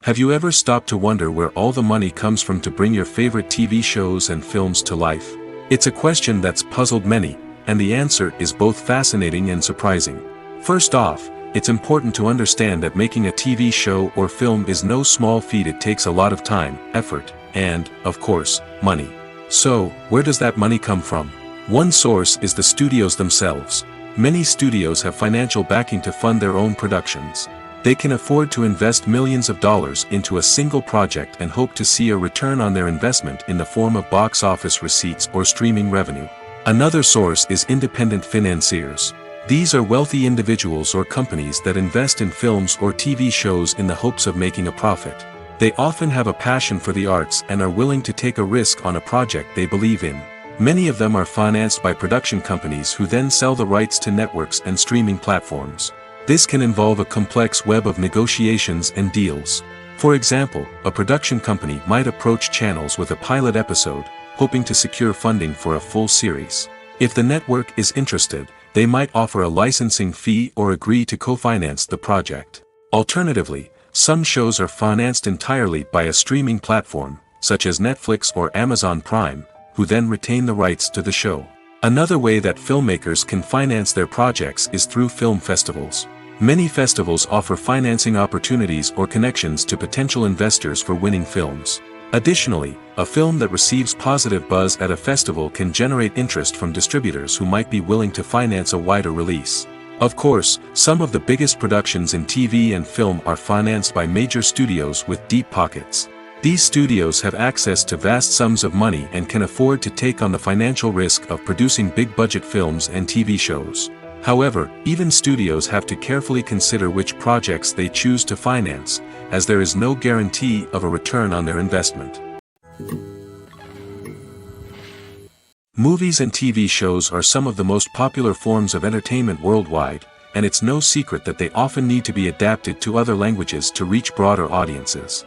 Have you ever stopped to wonder where all the money comes from to bring your favorite TV shows and films to life? It's a question that's puzzled many, and the answer is both fascinating and surprising. First off, it's important to understand that making a TV show or film is no small feat. It takes a lot of time, effort, and, of course, money. So, where does that money come from? One source is the studios themselves. Many studios have financial backing to fund their own productions. They can afford to invest millions of dollars into a single project and hope to see a return on their investment in the form of box office receipts or streaming revenue. Another source is independent financiers. These are wealthy individuals or companies that invest in films or TV shows in the hopes of making a profit. They often have a passion for the arts and are willing to take a risk on a project they believe in. Many of them are financed by production companies who then sell the rights to networks and streaming platforms. This can involve a complex web of negotiations and deals. For example, a production company might approach channels with a pilot episode, hoping to secure funding for a full series. If the network is interested, they might offer a licensing fee or agree to co-finance the project. Alternatively, some shows are financed entirely by a streaming platform, such as Netflix or Amazon Prime, who then retain the rights to the show. Another way that filmmakers can finance their projects is through film festivals. Many festivals offer financing opportunities or connections to potential investors for winning films. Additionally, a film that receives positive buzz at a festival can generate interest from distributors who might be willing to finance a wider release. Of course, some of the biggest productions in TV and film are financed by major studios with deep pockets. These studios have access to vast sums of money and can afford to take on the financial risk of producing big-budget films and TV shows. However, even studios have to carefully consider which projects they choose to finance, as there is no guarantee of a return on their investment. Movies and TV shows are some of the most popular forms of entertainment worldwide, and it's no secret that they often need to be adapted to other languages to reach broader audiences.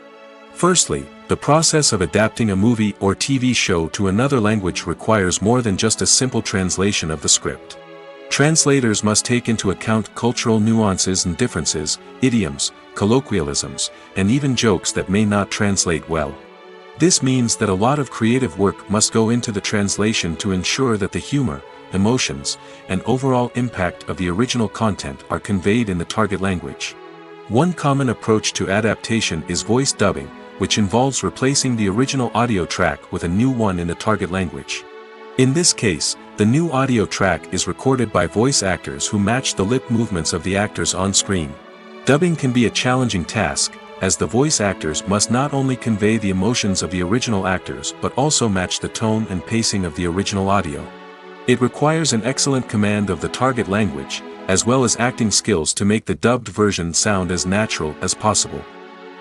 Firstly, the process of adapting a movie or TV show to another language requires more than just a simple translation of the script. Translators must take into account cultural nuances and differences, idioms, colloquialisms, and even jokes that may not translate well. This means that a lot of creative work must go into the translation to ensure that the humor, emotions, and overall impact of the original content are conveyed in the target language. One common approach to adaptation is voice dubbing, which involves replacing the original audio track with a new one in the target language. In this case, the new audio track is recorded by voice actors who match the lip movements of the actors on screen. Dubbing can be a challenging task, as the voice actors must not only convey the emotions of the original actors but also match the tone and pacing of the original audio. It requires an excellent command of the target language, as well as acting skills to make the dubbed version sound as natural as possible.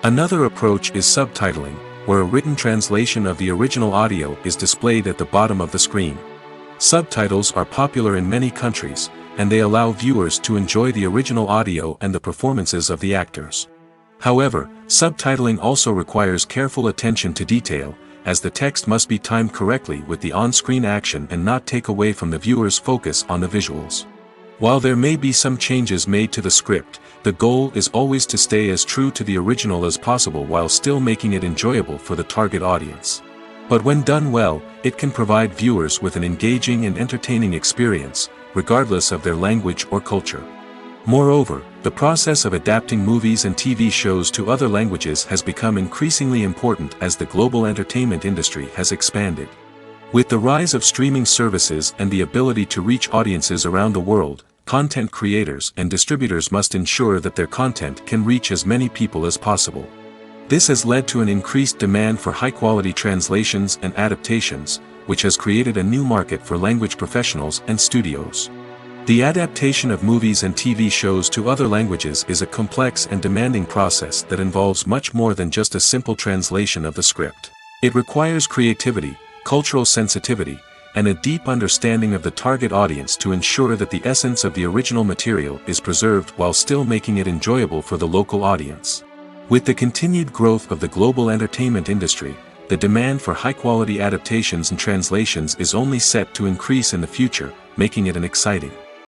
Another approach is subtitling, where a written translation of the original audio is displayed at the bottom of the screen. Subtitles are popular in many countries, and they allow viewers to enjoy the original audio and the performances of the actors. However, subtitling also requires careful attention to detail, as the text must be timed correctly with the on-screen action and not take away from the viewer's focus on the visuals. While there may be some changes made to the script, the goal is always to stay as true to the original as possible while still making it enjoyable for the target audience. But when done well, it can provide viewers with an engaging and entertaining experience, regardless of their language or culture. Moreover, the process of adapting movies and TV shows to other languages has become increasingly important as the global entertainment industry has expanded. With the rise of streaming services and the ability to reach audiences around the world, content creators and distributors must ensure that their content can reach as many people as possible. This has led to an increased demand for high-quality translations and adaptations, which has created a new market for language professionals and studios. The adaptation of movies and TV shows to other languages is a complex and demanding process that involves much more than just a simple translation of the script. It requires creativity, cultural sensitivity, and a deep understanding of the target audience to ensure that the essence of the original material is preserved while still making it enjoyable for the local audience. With the continued growth of the global entertainment industry, the demand for high-quality adaptations and translations is only set to increase in the future, making it an exciting